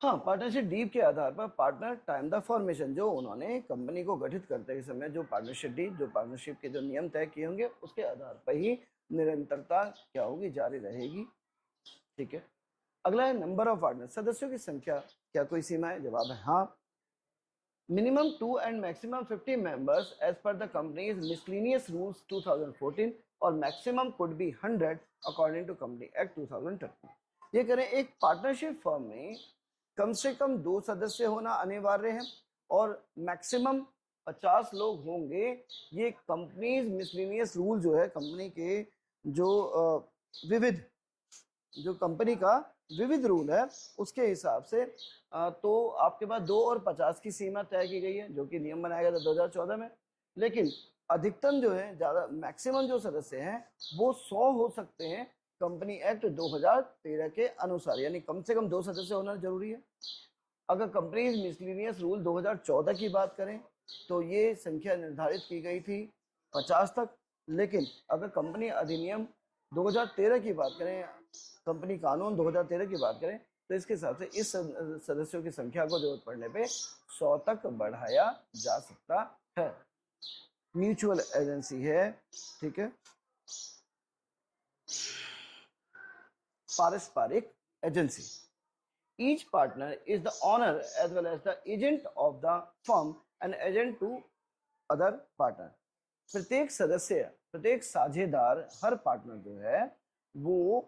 हाँ, पार्टनरशिप डीड के आधार पर पार्टनर टाइम द फॉर्मेशन, जो उन्होंने कंपनी को गठित करते समय जो पार्टनरशिप डीड, जो पार्टनरशिप के जो नियम तय किए होंगे उसके आधार पर ही निरंतरता क्या होगी, जारी रहेगी। ठीक है। अगला है नंबर ऑफ पार्टनर, सदस्यों की संख्या, क्या कोई सीमा है? जवाब है हाँ। Minimum 2 and maximum 50 members as per the company's miscellaneous rules 2014 और maximum could be 100 according to Company Act 2013। ये करें एक पार्टनरशिप फर्म में कम से कम 2 सदस्य होना अनिवार्य है और मैक्सिमम 50 लोग होंगे। ये कंपनीज मिसलेनियस रूल जो है, कंपनी के जो विविध जो कंपनी का विविध रूल है उसके हिसाब से तो आपके पास 2 और 50 की सीमा तय की गई है, जो कि नियम बनाया गया था 2014 में। लेकिन अधिकतम जो है, ज़्यादा मैक्सिमम जो सदस्य हैं वो 100 हो सकते हैं कंपनी एक्ट 2013 के अनुसार, यानी कम से कम 2 सदस्य होना जरूरी है। अगर कंपनीज मिसलेनियस रूल 2014 की बात करें तो ये संख्या निर्धारित की गई थी 50 तक, लेकिन अगर कंपनी अधिनियम 2013 की बात करें, कंपनी कानून 2013 की बात करें, तो इसके हिसाब से इस सदस्यों की संख्या को जरूरत पड़ने पे 100 तक बढ़ाया जा सकता है। म्यूचुअल एजेंसी है, ठीक है, पारस्परिक agency. Each partner is the owner as well as the agent of the firm and agent to other partner. प्रत्येक सदस्य, प्रत्येक साझेदार, हर पार्टनर जो है वो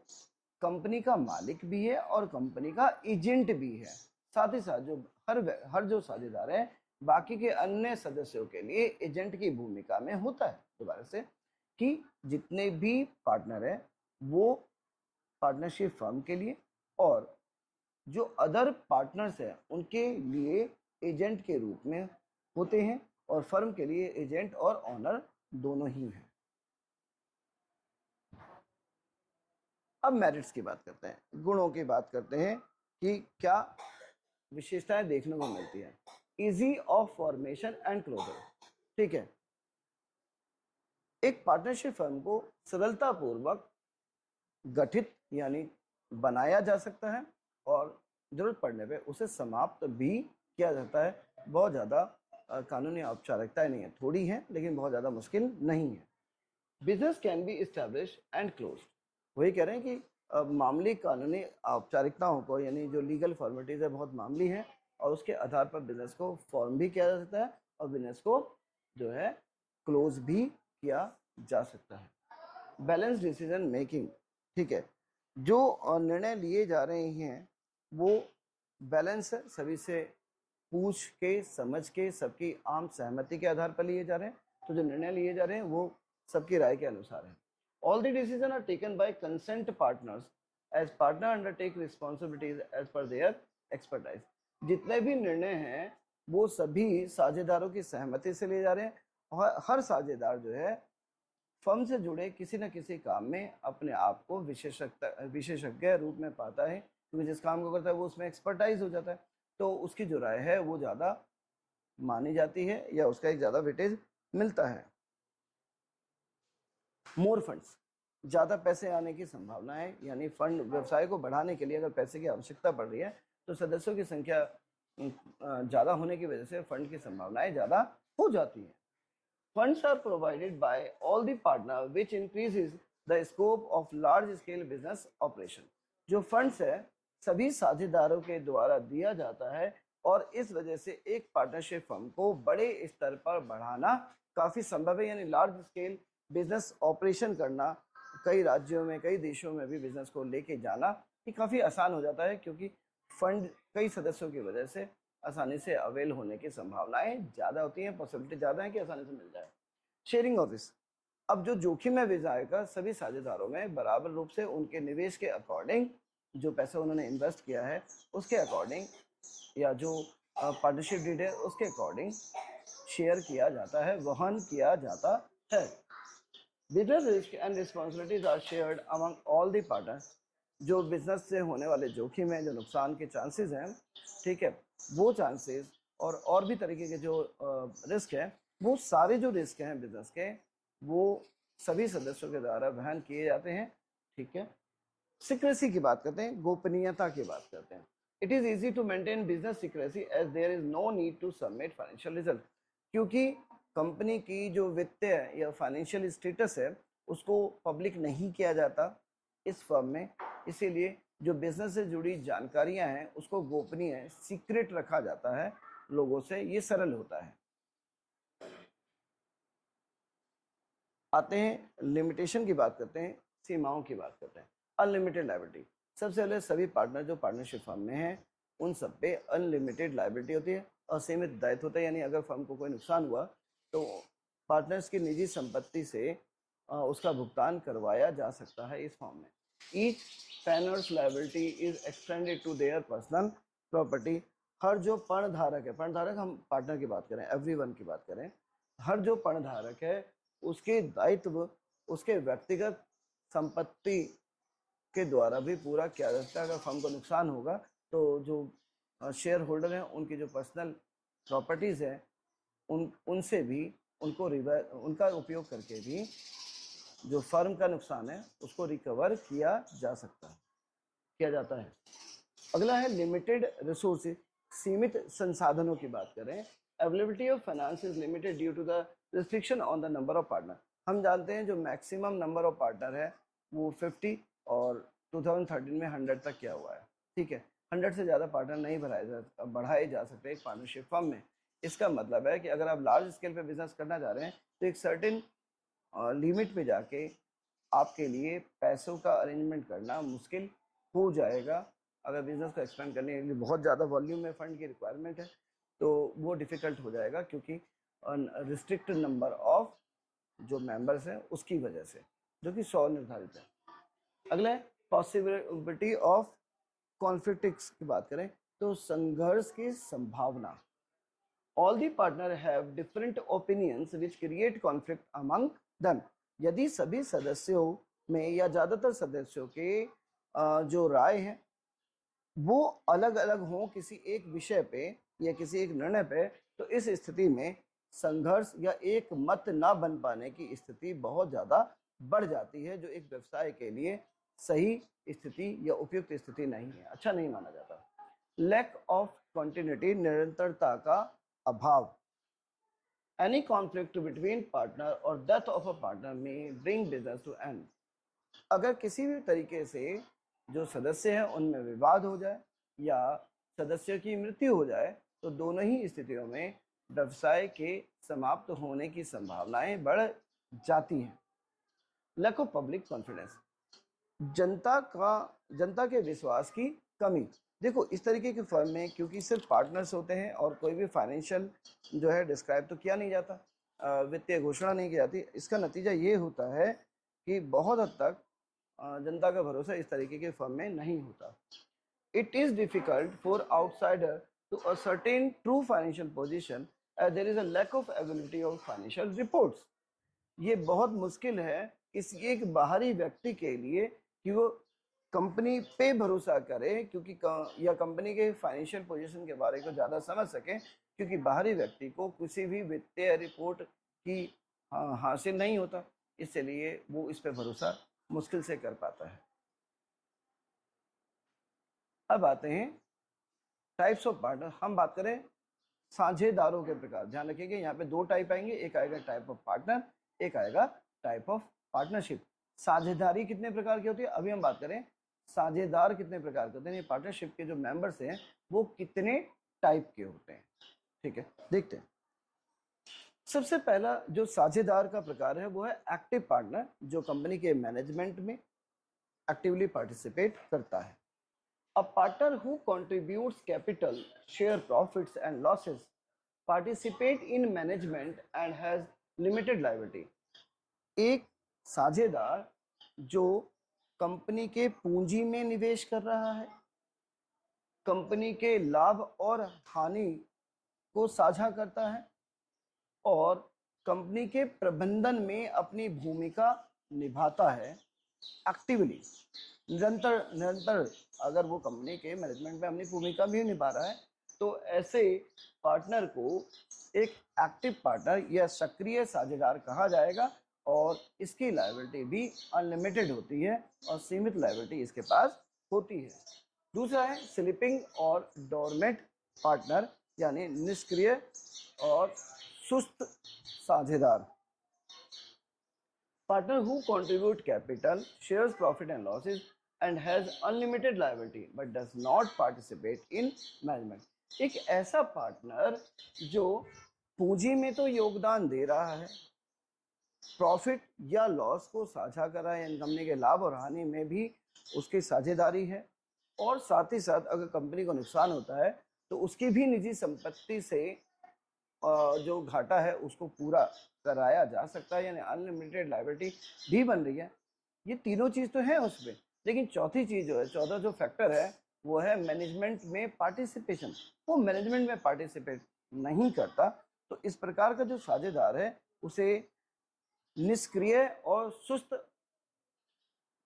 कंपनी का मालिक भी है और कंपनी का एजेंट भी है। साथ ही साथ जो हर जो साझेदार है बाकी के अन्य सदस्यों के लिए एजेंट की भूमिका में होता है। दोबारा से कि जितने भी पार्टनर है वो पार्टनरशिप फर्म के लिए और जो अदर पार्टनर्स हैं उनके लिए एजेंट के रूप में होते हैं और फर्म के लिए एजेंट और ऑनर दोनों ही हैं। अब मेरिट्स की बात करते हैं, गुणों की बात करते हैं कि क्या विशेषताएं देखने को मिलती है। Easy of formation and closure, ठीक है, एक पार्टनरशिप फर्म को सरलतापूर्वक गठित यानी बनाया जा सकता है और जरूरत पड़ने पे उसे समाप्त भी किया जाता है। बहुत ज़्यादा कानूनी औपचारिकताएं नहीं है, थोड़ी हैं लेकिन बहुत ज़्यादा मुश्किल नहीं है। Business can B establish and close, वही कह रहे हैं कि मामूली कानूनी औपचारिकताओं को, यानी जो लीगल फॉर्मेलिटीज है बहुत मामूली है, और उसके आधार पर बिजनेस को फॉर्म भी किया जा सकता है और बिजनेस को जो है क्लोज भी किया जा सकता है। बैलेंस डिसीजन मेकिंग, ठीक है, जो निर्णय लिए जा रहे हैं वो बैलेंस है, सभी से पूछ के समझ के सबकी आम सहमति के आधार पर लिए जा रहे हैं। तो जो निर्णय लिए जा रहे हैं वो सबकी राय के अनुसार है। All the decision are taken by consent partners as partner undertake responsibilities as per their expertise. जितने भी निर्णय हैं वो सभी साझेदारों की सहमति से लिए जा रहे हैं और हर साझेदार जो है फर्म से जुड़े किसी न किसी काम में अपने आप को विशेषज्ञ रूप में पाता है, क्योंकि जिस काम को करता है वो उसमें एक्सपर्टाइज हो जाता है, तो उसकी जो राय है वो ज़्यादा मानी जाती है या उसका एक ज़्यादा वेटेज मिलता है। मोर फंड्स, ज़्यादा पैसे आने की संभावना है, यानी फंड व्यवसाय को बढ़ाने के लिए अगर पैसे की आवश्यकता पड़ रही है तो सदस्यों की संख्या ज़्यादा होने की वजह से फंड की संभावनाएं ज़्यादा हो जाती हैं। Funds are provided by all the partner which increases the scope of large scale business operation. जो फंड्स है सभी साझेदारों के द्वारा दिया जाता है और इस वजह से एक पार्टनरशिप फर्म को बड़े स्तर पर बढ़ाना काफ़ी संभव है, यानी लार्ज स्केल बिजनेस ऑपरेशन करना, कई राज्यों में कई देशों में भी बिजनेस को लेके जाना ये काफ़ी आसान हो जाता है, क्योंकि फंड कई सदस्यों की वजह से आसानी से अवेल होने की संभावनाएं ज़्यादा होती हैं, पॉसिबिलिटी ज़्यादा है कि आसानी से मिल जाए। शेयरिंग ऑफ रिस्क, अब जो जोखिम है विजाय का सभी साझेदारों में बराबर रूप से उनके निवेश के अकॉर्डिंग, जो पैसा उन्होंने इन्वेस्ट किया है उसके अकॉर्डिंग या जो पार्टनरशिप डीड है उसके अकॉर्डिंग शेयर किया जाता है, वहन किया जाता है। Business risk and responsibilities are shared among all the partners. जो बिजनेस से होने वाले जोखिम है, जो नुकसान के चांसेस हैं, ठीक है, वो चांसेस और भी तरीके के जो रिस्क है, वो सारे जो रिस्क हैं बिजनेस के वो सभी सदस्यों के द्वारा वहन किए जाते हैं, ठीक है। सिक्रेसी की बात करते हैं, गोपनीयता की बात करते हैं। It is easy to maintain business secrecy as there is no need to submit financial result, क्योंकि कंपनी की जो वित्तीय या फाइनेंशियल स्टेटस है उसको पब्लिक नहीं किया जाता इस फर्म में, इसीलिए जो बिजनेस से जुड़ी जानकारियां हैं उसको गोपनीय सीक्रेट रखा जाता है लोगों से, ये सरल होता है। आते हैं लिमिटेशन की बात करते हैं, सीमाओं की बात करते हैं। अनलिमिटेड लायबिलिटी, सबसे पहले सभी पार्टनर जो पार्टनरशिप फर्म में हैं उन सब पे अनलिमिटेड लायबिलिटी होती है, असीमित दायित्व होता है, यानी अगर फर्म को कोई नुकसान हुआ तो पार्टनर्स की निजी संपत्ति से उसका भुगतान करवाया जा सकता है इस फॉर्म में। Each partners liability is extended to their personal property. हर जो पणधारक है, पणधारक हम पार्टनर की बात करें, एवरीवन की बात करें, हर जो पणधारक है उसके दायित्व उसके व्यक्तिगत संपत्ति के द्वारा भी पूरा किया जाता है। अगर फर्म को नुकसान होगा तो जो शेयर होल्डर हैं उनकी जो पर्सनल प्रॉपर्टीज़ हैं उनसे भी उनका उपयोग करके भी जो फर्म का नुकसान है उसको रिकवर किया जाता है। अगला है लिमिटेड रिसोर्सेज, सीमित संसाधनों की बात करें। Availability of finance is limited due to the restriction on the number of partner. हम जानते हैं जो मैक्सिमम नंबर ऑफ पार्टनर है वो 50 और 2013 में 100 तक किया हुआ है, ठीक है। 100 से ज़्यादा पार्टनर नहीं बढ़ाए जा सकते एक पार्टनरशिप फर्म में। इसका मतलब है कि अगर आप लार्ज स्केल पे बिजनेस करना चाह रहे हैं तो एक सर्टेन लिमिट पे जाके आपके लिए पैसों का अरेंजमेंट करना मुश्किल हो जाएगा। अगर बिजनेस को एक्सपेंड करने के लिए बहुत ज़्यादा वॉल्यूम में फंड की रिक्वायरमेंट है तो वो डिफ़िकल्ट हो जाएगा, क्योंकि रिस्ट्रिक्टेड नंबर ऑफ जो मेंबर्स हैं उसकी वजह से, जो कि 100 निर्धारित है। अगला है पॉसिबिलिटी ऑफ कॉन्फ्लिक्ट्स की बात करें तो संघर्ष की संभावना। All the partner have different opinions which create conflict among them. यदि सभी सदस्यों में या ज़्यादातर सदस्यों के जो राय है वो अलग अलग हों किसी एक विषय पे या किसी एक निर्णय पे, तो इस स्थिति में संघर्ष या एक मत ना बन पाने की स्थिति बहुत ज़्यादा बढ़ जाती है, जो एक व्यवसाय के लिए सही स्थिति या उपयुक्त स्थिति नहीं है, अच्छा नहीं माना जाता। लैक ऑफ कंटिन्यूटी, निरंतरता का अभाव। एनी कॉन्फ्लिक्ट बिटवीन पार्टनर और डेथ ऑफ अ पार्टनर में ब्रिंग बिजनेस टू एंड। अगर किसी भी तरीके से जो सदस्य हैं उनमें विवाद हो जाए या सदस्य की मृत्यु हो जाए तो दोनों ही स्थितियों में व्यवसाय के समाप्त होने की संभावनाएं बढ़ जाती हैं। लैक ऑफ पब्लिक कॉन्फिडेंस, जनता के विश्वास की कमी। देखो इस तरीके की फर्म में क्योंकि सिर्फ पार्टनर्स होते हैं और कोई भी फाइनेंशियल जो है डिस्क्राइब तो किया नहीं जाता, वित्तीय घोषणा नहीं की जाती, इसका नतीजा ये होता है कि बहुत हद तक जनता का भरोसा इस तरीके के फर्म में नहीं होता। It is difficult for outsider to ascertain true financial position as there is a lack of availability of financial reports. ये बहुत मुश्किल है किसी एक बाहरी व्यक्ति के लिए कि वो कंपनी पे भरोसा करे, क्योंकि या कंपनी के फाइनेंशियल पोजीशन के बारे को ज़्यादा समझ सके, क्योंकि बाहरी व्यक्ति को किसी भी वित्तीय रिपोर्ट की हासिल नहीं होता, इसलिए वो इस पे भरोसा मुश्किल से कर पाता है। अब आते हैं टाइप्स ऑफ पार्टनर। हम बात करें साझेदारों के प्रकार। ध्यान रखिएगा यहाँ पे 2 टाइप आएंगे, एक आएगा टाइप ऑफ पार्टनर, एक आएगा टाइप ऑफ पार्टनरशिप। साझेदारी कितने प्रकार की होती है, अभी हम बात करें साझेदार कितने प्रकार के होते हैं, पार्टनरशिप के जो मेंबर्स हैं वो कितने टाइप के होते हैं, ठीक है, देखते हैं। सबसे पहला जो साझेदार का प्रकार है वो है एक्टिव पार्टनर, जो कंपनी के मैनेजमेंट में एक्टिवली पार्टिसिपेट करता है। A partner who contributes capital, share profits and losses, participate in management and has limited liability। एक साझेदार जो कंपनी के पूंजी में निवेश कर रहा है, कंपनी के लाभ और हानि को साझा करता है और कंपनी के प्रबंधन में अपनी भूमिका निभाता है एक्टिवली, निरंतर अगर वो कंपनी के मैनेजमेंट में अपनी भूमिका भी निभा रहा है तो ऐसे पार्टनर को एक एक्टिव पार्टनर या सक्रिय साझेदार कहा जाएगा, और इसकी लायबिलिटी भी अनलिमिटेड होती है और सीमित लायबिलिटी इसके पास होती है। दूसरा है स्लीपिंग और डोरमेट पार्टनर, यानी निष्क्रिय और सुस्त साझेदार। Partner who contribute capital, shares profit and losses and has unlimited liability but does not participate in management। एक ऐसा पार्टनर जो पूंजी में तो योगदान दे रहा है, प्रॉफिट या लॉस को साझा कर रहा है, यानी कंपनी के लाभ और हानि में भी उसकी साझेदारी है, और साथ ही साथ अगर कंपनी को नुकसान होता है तो उसकी भी निजी संपत्ति से जो घाटा है उसको पूरा कराया जा सकता है, यानी अनलिमिटेड लायबिलिटी भी बन रही है। ये तीनों चीज तो है उसमें, लेकिन चौथी चीज जो है, चौथा जो फैक्टर है वो है मैनेजमेंट में पार्टिसिपेशन। वो मैनेजमेंट में पार्टिसिपेट नहीं करता, तो इस प्रकार का जो साझेदार है उसे निष्क्रिय और सुस्त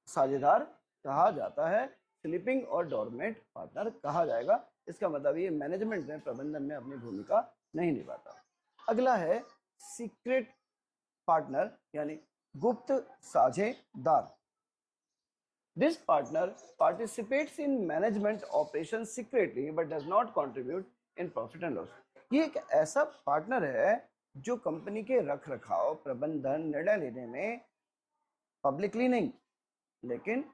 साझेदार कहा जाता है, स्लीपिंग और डोरमेंट पार्टनर कहा जाएगा। इसका मतलब ये मैनेजमेंट में, प्रबंधन में अपनी भूमिका नहीं निभाता। अगला है सीक्रेट पार्टनर यानी गुप्त साझेदार। This partner participates in management operations secretly but does not contribute in profit and loss. ये एक ऐसा पार्टनर है जो कंपनी के रख रखाव, प्रबंधन, निर्णय लेने में पब्लिकली नहीं लेकिन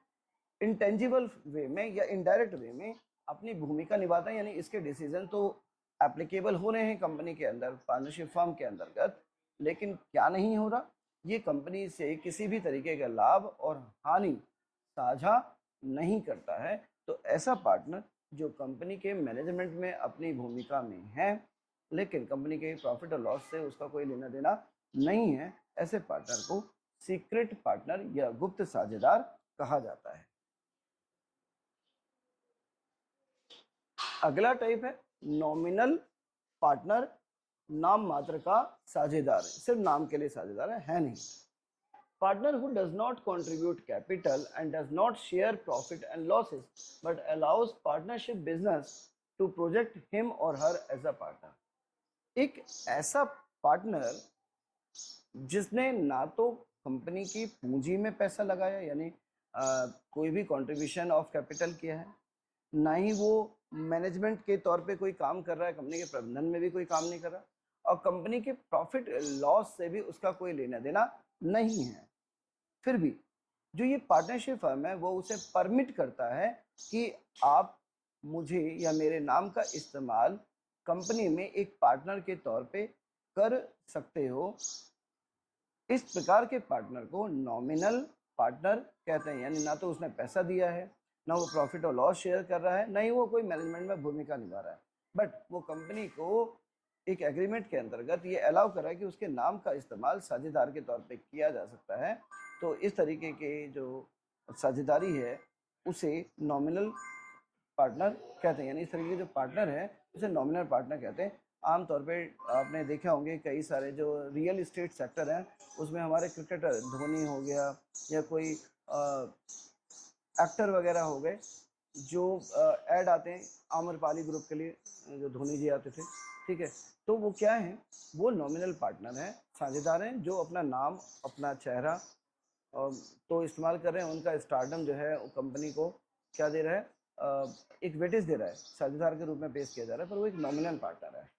इंटेंजिबल वे में या इनडायरेक्ट वे में अपनी भूमिका निभाता है, यानी इसके डिसीजन तो एप्लीकेबल हो रहे हैं कंपनी के अंदर, पार्टनरशिप फर्म के अंतर्गत, लेकिन क्या नहीं हो रहा, ये कंपनी से किसी भी तरीके का लाभ और हानि साझा नहीं करता है। तो ऐसा पार्टनर जो कंपनी के मैनेजमेंट में अपनी भूमिका में है लेकिन कंपनी के प्रॉफिट और लॉस से उसका कोई लेना देना नहीं है, ऐसे पार्टनर को सीक्रेट पार्टनर या गुप्त साझेदार कहा जाता है। अगला टाइप है नॉमिनल पार्टनर, नाम मात्र का साझेदार है, सिर्फ नाम के लिए साझेदार है नहीं। Partner who does not contribute capital and does not share profit and losses but allows partnership business to project him or her as a partner. एक ऐसा पार्टनर जिसने ना तो कंपनी की पूंजी में पैसा लगाया यानी कोई भी कंट्रीब्यूशन ऑफ कैपिटल किया है, ना ही वो मैनेजमेंट के तौर पे कोई काम कर रहा है, कंपनी के प्रबंधन में भी कोई काम नहीं कर रहा, और कंपनी के प्रॉफिट लॉस से भी उसका कोई लेना देना नहीं है। फिर भी जो ये पार्टनरशिप फर्म है वो उसे परमिट करता है कि आप मुझे या मेरे नाम का इस्तेमाल कंपनी में एक पार्टनर के तौर पे कर सकते हो। इस प्रकार के पार्टनर को नॉमिनल पार्टनर कहते हैं, यानी ना तो उसने पैसा दिया है, ना वो प्रॉफिट और लॉस शेयर कर रहा है, ना ही वो कोई मैनेजमेंट में भूमिका निभा रहा है, बट वो कंपनी को एक एग्रीमेंट के अंतर्गत ये अलाउ कर रहा है कि उसके नाम का इस्तेमाल साझेदार के तौर पे किया जा सकता है। तो इस तरीके के जो साझेदारी है उसे नॉमिनल पार्टनर कहते हैं, यानी इस तरीके के जो पार्टनर है उसे नॉमिनल पार्टनर कहते हैं। आमतौर पे आपने देखे होंगे कई सारे जो रियल इस्टेट सेक्टर हैं उसमें हमारे क्रिकेटर धोनी हो गया या कोई एक्टर वगैरह हो गए जो ऐड आते हैं आम्रपाली ग्रुप के लिए, जो धोनी जी आते थे, ठीक है, तो वो क्या है, वो नॉमिनल पार्टनर हैं, साझेदार हैं, जो अपना नाम, अपना चेहरा तो इस्तेमाल कर रहे हैं, उनका स्टारडम जो है वो कंपनी को क्या दे रहा है, एक वेटेज दे रहा है, साझेदार के रूप में पेश किया जा रहा है, पर वो एक नॉमिनल पार्टनर है।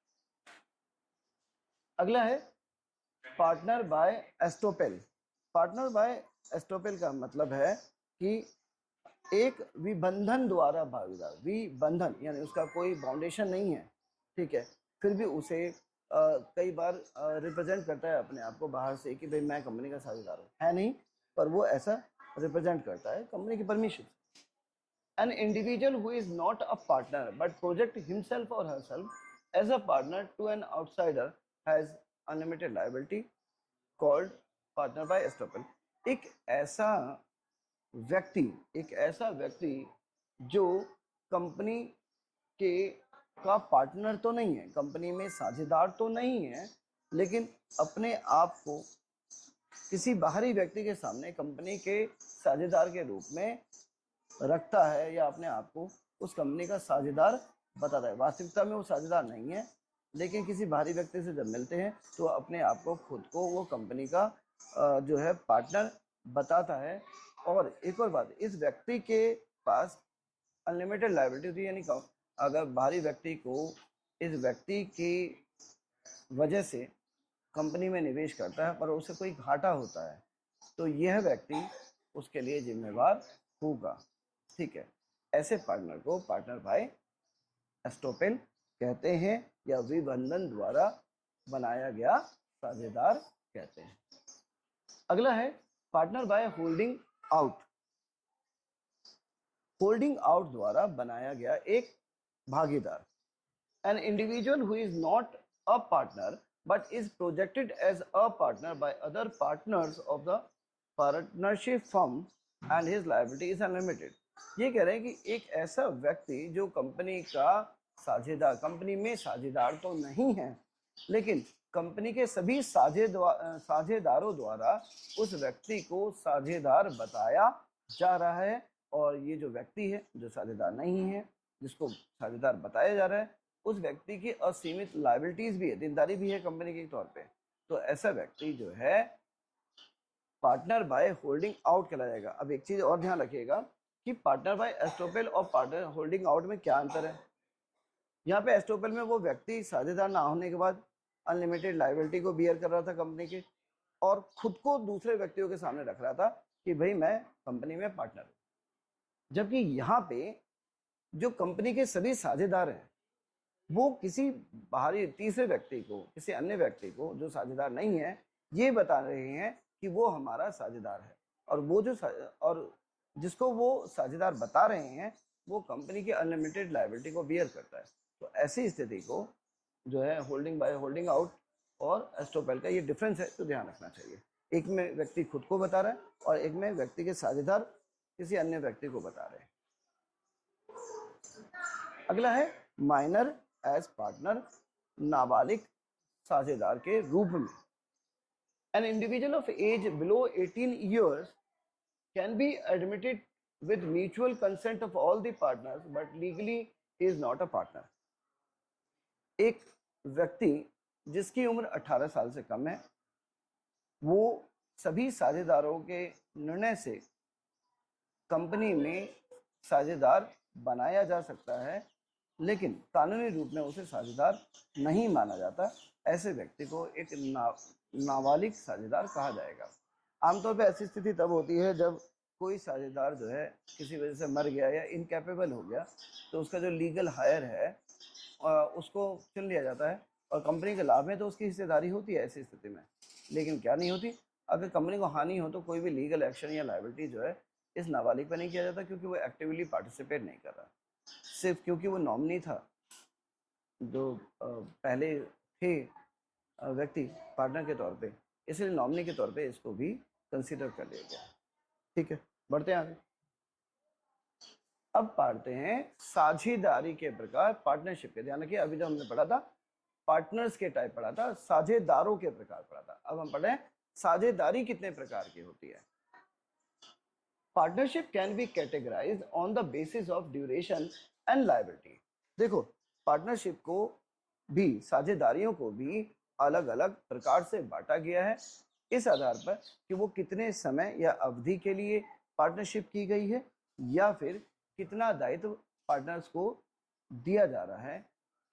अगला है पार्टनर बाय एस्टोपेल। पार्टनर बाय एस्टोपेल का मतलब है कि एक विबंधन द्वारा भागीदार, विबंधन यानी उसका कोई बाउंडेशन नहीं है, ठीक है, फिर भी उसे कई बार रिप्रेजेंट करता है अपने आप को बाहर से कि भाई मैं कंपनी का साझेदार हूँ, है नहीं, पर वो ऐसा रिप्रेजेंट करता है कंपनी की permission. An individual who is not a partner but project himself or herself as a partner to an outsider has unlimited liability called partner by estoppel। एक ऐसा व्यक्ति जो कंपनी के का पार्टनर तो नहीं है, कंपनी में साझेदार तो नहीं है, लेकिन अपने आप को किसी बाहरी व्यक्ति के सामने कंपनी के साझेदार के रूप में रखता है या अपने आप को उस कंपनी का साझेदार बताता है। वास्तविकता में वो साझेदार नहीं है, लेकिन किसी बाहरी व्यक्ति से जब मिलते हैं तो अपने आप को, खुद को वो कंपनी का जो है पार्टनर बताता है। और एक और बात, इस व्यक्ति के पास अनलिमिटेड लायबिलिटी होती है, यानी अगर बाहरी व्यक्ति को इस व्यक्ति की वजह से कंपनी में निवेश करता है पर उसे कोई घाटा होता है तो यह व्यक्ति उसके लिए जिम्मेवार होगा, ठीक है। ऐसे पार्टनर को पार्टनर बाय एस्टोपेल कहते हैं या विबंधन द्वारा बनाया गया साझेदार कहते हैं। अगला है partner by holding out. Holding out द्वारा बनाया गया एक भागीदार। An individual who is not a partner but is projected as a partner by other partners of the partnership firm and his liability is unlimited। ये कह रहे हैं कि एक ऐसा व्यक्ति जो कंपनी का साझेदार, कंपनी में साझेदार तो नहीं है लेकिन कंपनी के सभी साझेदारों द्वारा उस व्यक्ति को साझेदार बताया जा रहा है, और ये जो व्यक्ति है जो साझेदार नहीं है जिसको साझेदार बताया जा रहा है उस व्यक्ति की असीमित लायबिलिटीज भी है, देनदारी भी है कंपनी के तौर पे। तो ऐसा व्यक्ति जो है पार्टनर बाय होल्डिंग आउट कहलाया जाएगा। अब एक चीज और ध्यान रखिएगा कि पार्टनर बाय एस्टोपेल और पार्टनर होल्डिंग आउट में क्या अंतर है। यहाँ पे एस्टोपेल में वो व्यक्ति साझेदार ना होने के बाद अनलिमिटेड लायबिलिटी को बियर कर रहा था कंपनी के, और खुद को दूसरे व्यक्तियों के सामने रख रहा था कि भाई मैं कंपनी में पार्टनर हूं। जबकि यहाँ पे जो कंपनी के सभी साझेदार हैं वो किसी बाहरी तीसरे व्यक्ति को, किसी अन्य व्यक्ति को जो साझेदार नहीं है, ये बता रहे हैं कि वो हमारा साझेदार है, और वो जो और जिसको वो साझेदार बता रहे हैं वो कंपनी की अनलिमिटेड लायबिलिटी को बियर करता है। तो ऐसी स्थिति को जो है होल्डिंग बाय होल्डिंग आउट और एस्टोपेल का ये डिफरेंस है, तो ध्यान रखना चाहिए। एक में व्यक्ति खुद को बता रहा है और एक में व्यक्ति के साझेदार किसी अन्य व्यक्ति को बता रहे हैं। अगला है माइनर एज पार्टनर, नाबालिग साझेदार के रूप में। An individual of age below 18 years can be admitted with mutual consent of all the partners but legally is not a partner। एक व्यक्ति जिसकी उम्र 18 साल से कम है वो सभी साझेदारों के निर्णय से कंपनी में साझेदार बनाया जा सकता है, लेकिन कानूनी रूप में उसे साझेदार नहीं माना जाता। ऐसे व्यक्ति को एक नाबालिग साझेदार कहा जाएगा। आमतौर पर ऐसी स्थिति तब होती है जब कोई साझेदार जो है किसी वजह से मर गया या इनकैपेबल हो गया, तो उसका जो लीगल हायर है उसको चुन लिया जाता है, और कंपनी के लाभ में तो उसकी हिस्सेदारी होती है ऐसी स्थिति में। लेकिन क्या नहीं होती, अगर कंपनी को हानि हो तो कोई भी लीगल एक्शन या लायबिलिटी जो है इस नाबालिग पर नहीं किया जाता, क्योंकि वो एक्टिवली पार्टिसिपेट नहीं कर रहा। सिर्फ क्योंकि वो नॉमिनी था, जो पहले थे व्यक्ति पार्टनर के तौर पे, इसलिए नॉमिनी के तौर पे इसको भी कंसीडर कर लिया गया। ठीक है, बढ़ते हैं आगे। अब पढ़ते हैं साझेदारी के प्रकार, पार्टनरशिप के। ध्यान रखिए, अभी जो हमने पढ़ा था पार्टनर्स के टाइप पढ़ा था, साझेदारों के प्रकार पढ़ा था। अब हम पढ़े हैं साझेदारी कितने प्रकार की होती है। Partnership can be categorised on the basis of duration and liability. देखो, पार्टनरशिप को भी, साझेदारियों को भी अलग अलग प्रकार से बांटा गया है, इस आधार पर कि वो कितने समय या अवधि के लिए पार्टनरशिप की गई है, या फिर कितना दायित्व पार्टनर्स को दिया जा रहा है,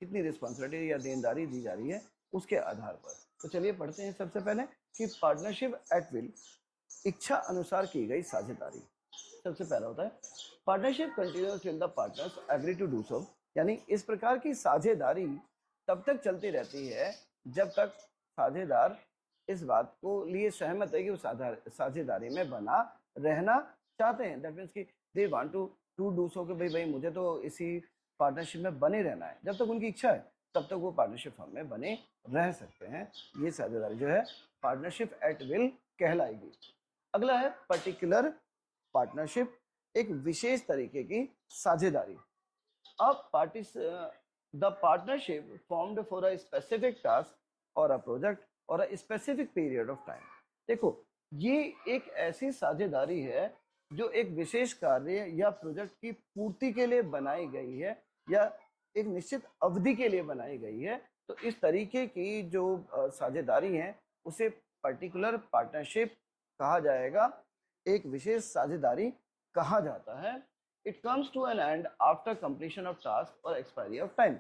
कितनी रिस्पॉन्सिबिलिटी या देनदारी दी जा रही है, उसके आधार पर। तो चलिए पढ़ते हैं सबसे पहले कि पार्टनरशिप एट विल, इच्छा अनुसार की गई साझेदारी। सबसे पहला होता है partnership continuous till the partners agree to do so. यानी इस प्रकार की साझेदारी तब तक चलती रहती है जब तक साझेदार इस बात को लिए सहमत है कि वो साझेदारी में बना रहना चाहते हैं। दैट मीन्स कि they want to do so, कि भाई मुझे तो इसी पार्टनरशिप में बने रहना है। जब तक उनकी इच्छा है तब तक वो पार्टनरशिप फर्म में बने रह सकते हैं। ये साझेदारी जो है पार्टनरशिप एट विल कहलाएगी। अगला है पर्टिकुलर पार्टनरशिप, एक विशेष तरीके की साझेदारी। अब the partnership formed for a specific task और अ प्रोजेक्ट और a specific period of time. देखो, ये एक ऐसी साझेदारी है जो एक विशेष कार्य या प्रोजेक्ट की पूर्ति के लिए बनाई गई है या एक निश्चित अवधि के लिए बनाई गई है। तो इस तरीके की जो साझेदारी है उसे पर्टिकुलर पार्टनरशिप कहा जाएगा, एक विशेष साझेदारी कहा जाता है। It comes to an end after completion of task और एक्सपायरी ऑफ टाइम।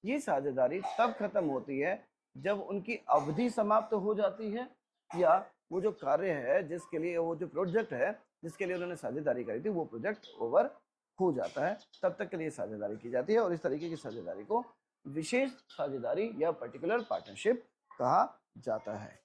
ये साझेदारी तब खत्म होती है जब उनकी अवधि समाप्त हो जाती है, या वो जो कार्य है जिसके लिए, वो जो प्रोजेक्ट है जिसके लिए उन्होंने साझेदारी करी थी, वो प्रोजेक्ट ओवर हो जाता है, तब तक के लिए साझेदारी की जाती है। और इस तरीके की साझेदारी को विशेष साझेदारी या पर्टिकुलर पार्टनरशिप कहा जाता है।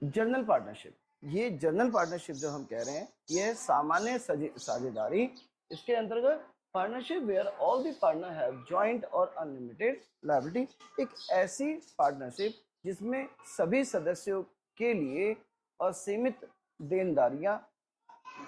जनरल पार्टनरशिप, ये जनरल पार्टनरशिप जो हम कह रहे हैं ये है सामान्य साझेदारी। इसके अंतर्गत partnership where all the partner have joint और अनलिमिटेड लायबिलिटी। एक ऐसी पार्टनरशिप जिसमें सभी सदस्यों के लिए असीमित देनदारियां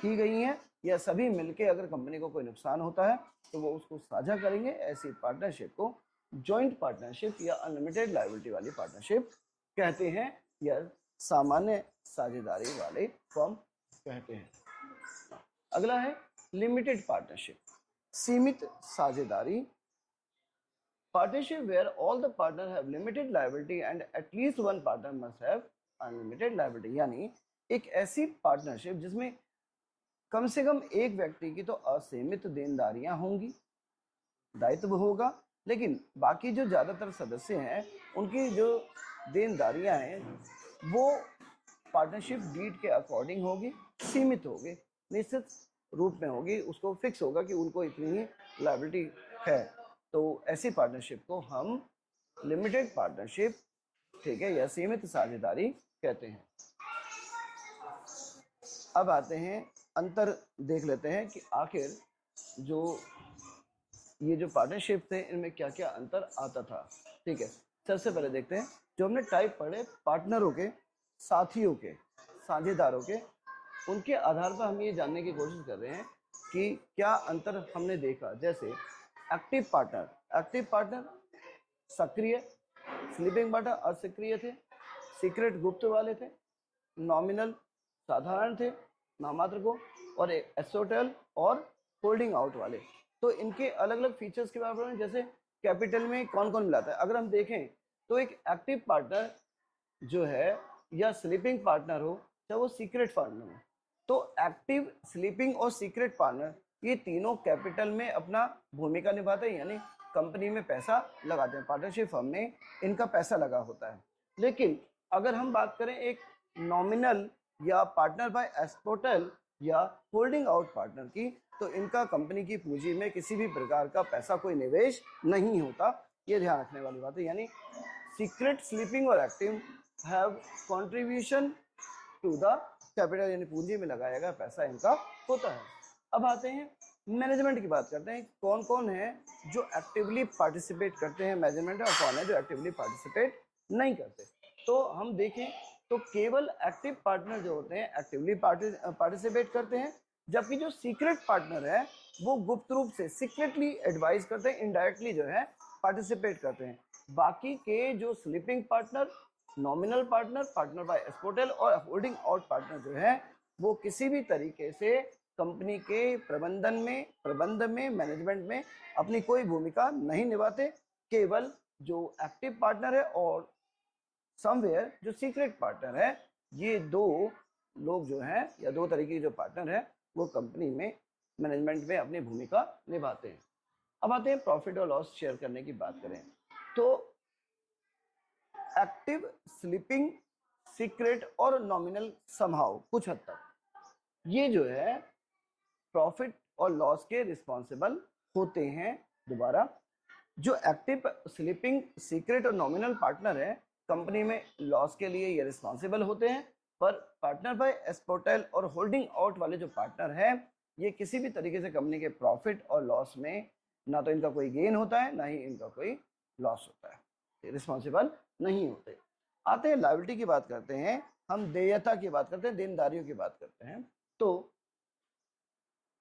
की गई हैं, या सभी मिलके अगर कंपनी को कोई नुकसान होता है तो वो उसको साझा करेंगे। ऐसी पार्टनरशिप को जॉइंट पार्टनरशिप या अनलिमिटेड लायबिलिटी वाली पार्टनरशिप कहते हैं, या सामान्य साझेदारी वाले फर्म कहते हैं। अगला है लिमिटेड पार्टनरशिप, सीमित साझेदारी। Partnership where all the partner have limited liability and at least one partner must have unlimited liability. यानी एक ऐसी पार्टनरशिप जिसमें कम से कम एक व्यक्ति की तो असीमित देनदारियां होंगी, दायित्व होगा, लेकिन बाकी जो ज्यादातर सदस्य हैं उनकी जो देनदारियां हैं वो पार्टनरशिप डीड के अकॉर्डिंग होगी, सीमित होगी, निश्चित रूप में होगी, उसको फिक्स होगा कि उनको इतनी ही लायबिलिटी है। तो ऐसी पार्टनरशिप को हम लिमिटेड पार्टनरशिप, ठीक है, या सीमित साझेदारी कहते हैं। अब आते हैं अंतर, देख लेते हैं कि आखिर जो ये जो पार्टनरशिप थे इनमें क्या क्या अंतर आता था। ठीक है, सबसे पहले देखते हैं जो हमने टाइप पढ़े पार्टनरों के, साथियों के, साझेदारों के, उनके आधार पर हम ये जानने की कोशिश कर रहे हैं कि क्या अंतर हमने देखा। जैसे एक्टिव पार्टनर, एक्टिव पार्टनर सक्रिय, स्लीपिंग पार्टनर असक्रिय थे, सीक्रेट गुप्त वाले थे, नॉमिनल साधारण थे नामात्र को, और एसोटेल और होल्डिंग आउट वाले। तो इनके अलग अलग फीचर्स के बारे में, जैसे कैपिटल में कौन कौन मिलाता है। अगर हम देखें तो एक एक्टिव पार्टनर जो है या स्लीपिंग पार्टनर हो, चाहे वो सीक्रेट पार्टनर हो, तो एक्टिव, स्लीपिंग और सीक्रेट पार्टनर ये तीनों कैपिटल में अपना भूमिका निभाते हैं, यानी कंपनी में पैसा लगाते हैं, पार्टनरशिप फर्म में इनका पैसा लगा होता है। लेकिन अगर हम बात करें एक नॉमिनल या पार्टनर बाय एस्पोटल या होल्डिंग आउट पार्टनर की, तो इनका कंपनी की पूंजी में किसी भी प्रकार का पैसा कोई निवेश नहीं होता। ये ध्यान रखने वाली बात है। यानी सीक्रेट, स्लीपिंग और active have contribution to the capital, यानी पूंजी में लगाया गया पैसा इनका होता है। अब आते हैं मैनेजमेंट की बात करते हैं, कौन कौन है जो एक्टिवली पार्टिसिपेट करते हैं मैनेजमेंट में और कौन है जो एक्टिवली पार्टिसिपेट नहीं करते। तो हम देखें तो केवल एक्टिव पार्टनर जो होते हैं एक्टिवली पार्टिसिपेट करते हैं, जबकि जो सीक्रेट पार्टनर है वो गुप्त रूप से सीक्रेटली एडवाइस करते हैं, इनडायरेक्टली जो है पार्टिसिपेट करते हैं। बाकी के जो sleeping partner, nominal partner, partner by estoppel और होल्डिंग आउट पार्टनर जो है वो किसी भी तरीके से कंपनी के प्रबंध में, मैनेजमेंट में अपनी कोई भूमिका नहीं निभाते। केवल जो एक्टिव पार्टनर है और समवेयर जो सीक्रेट पार्टनर है, ये दो लोग जो हैं या दो तरीके के जो पार्टनर है वो कंपनी में, मैनेजमेंट में अपनी भूमिका निभाते हैं। अब आते हैं प्रॉफिट और लॉस शेयर करने की बात करें तो एक्टिव, स्लीपिंग, सीक्रेट और नॉमिनल समहाउ कुछ हद तक ये जो है प्रॉफिट और लॉस के रिस्पॉन्सिबल होते हैं। दोबारा, जो एक्टिव, स्लीपिंग, सीक्रेट और नॉमिनल पार्टनर है कंपनी में लॉस के लिए ये रिस्पॉन्सिबल होते हैं, पर पार्टनर बाय एस्पोटल और होल्डिंग आउट वाले जो पार्टनर है ये किसी भी तरीके से कंपनी के प्रॉफिट और लॉस में ना तो इनका कोई गेन होता है ना ही इनका कोई लॉस होता है, रिस्पॉन्सिबल नहीं होते। आते हैं लायबिलिटी की बात करते हैं, हम देयता की बात करते हैं, देनदारियों की बात करते हैं। तो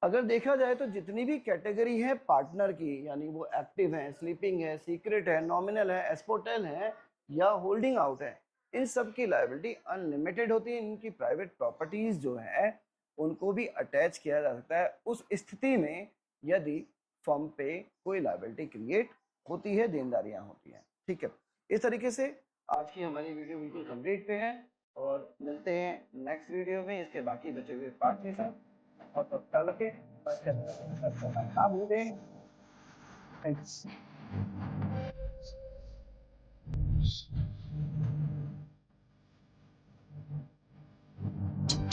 अगर देखा जाए तो जितनी भी कैटेगरी है पार्टनर की, यानी वो एक्टिव है, स्लीपिंग है, सीक्रेट है, नॉमिनल है, एस्पोटल है या होल्डिंग आउट है, इन सब की लायबिलिटी अनलिमिटेड होती है। इनकी प्राइवेट प्रॉपर्टीज जो है उनको भी अटैच किया जा सकता है उस स्थिति में यदि फर्म पे कोई लायबिलिटी क्रिएट होती है, देनदारियां होती हैं। ठीक है, इस तरीके से आज की हमारी वीडियो बिल्कुल कंप्लीट पे है और मिलते हैं नेक्स्ट वीडियो में इसके बाकी बचे हुए पार्ट के साथ। और तब तक के ना भूलें। थैंक्स।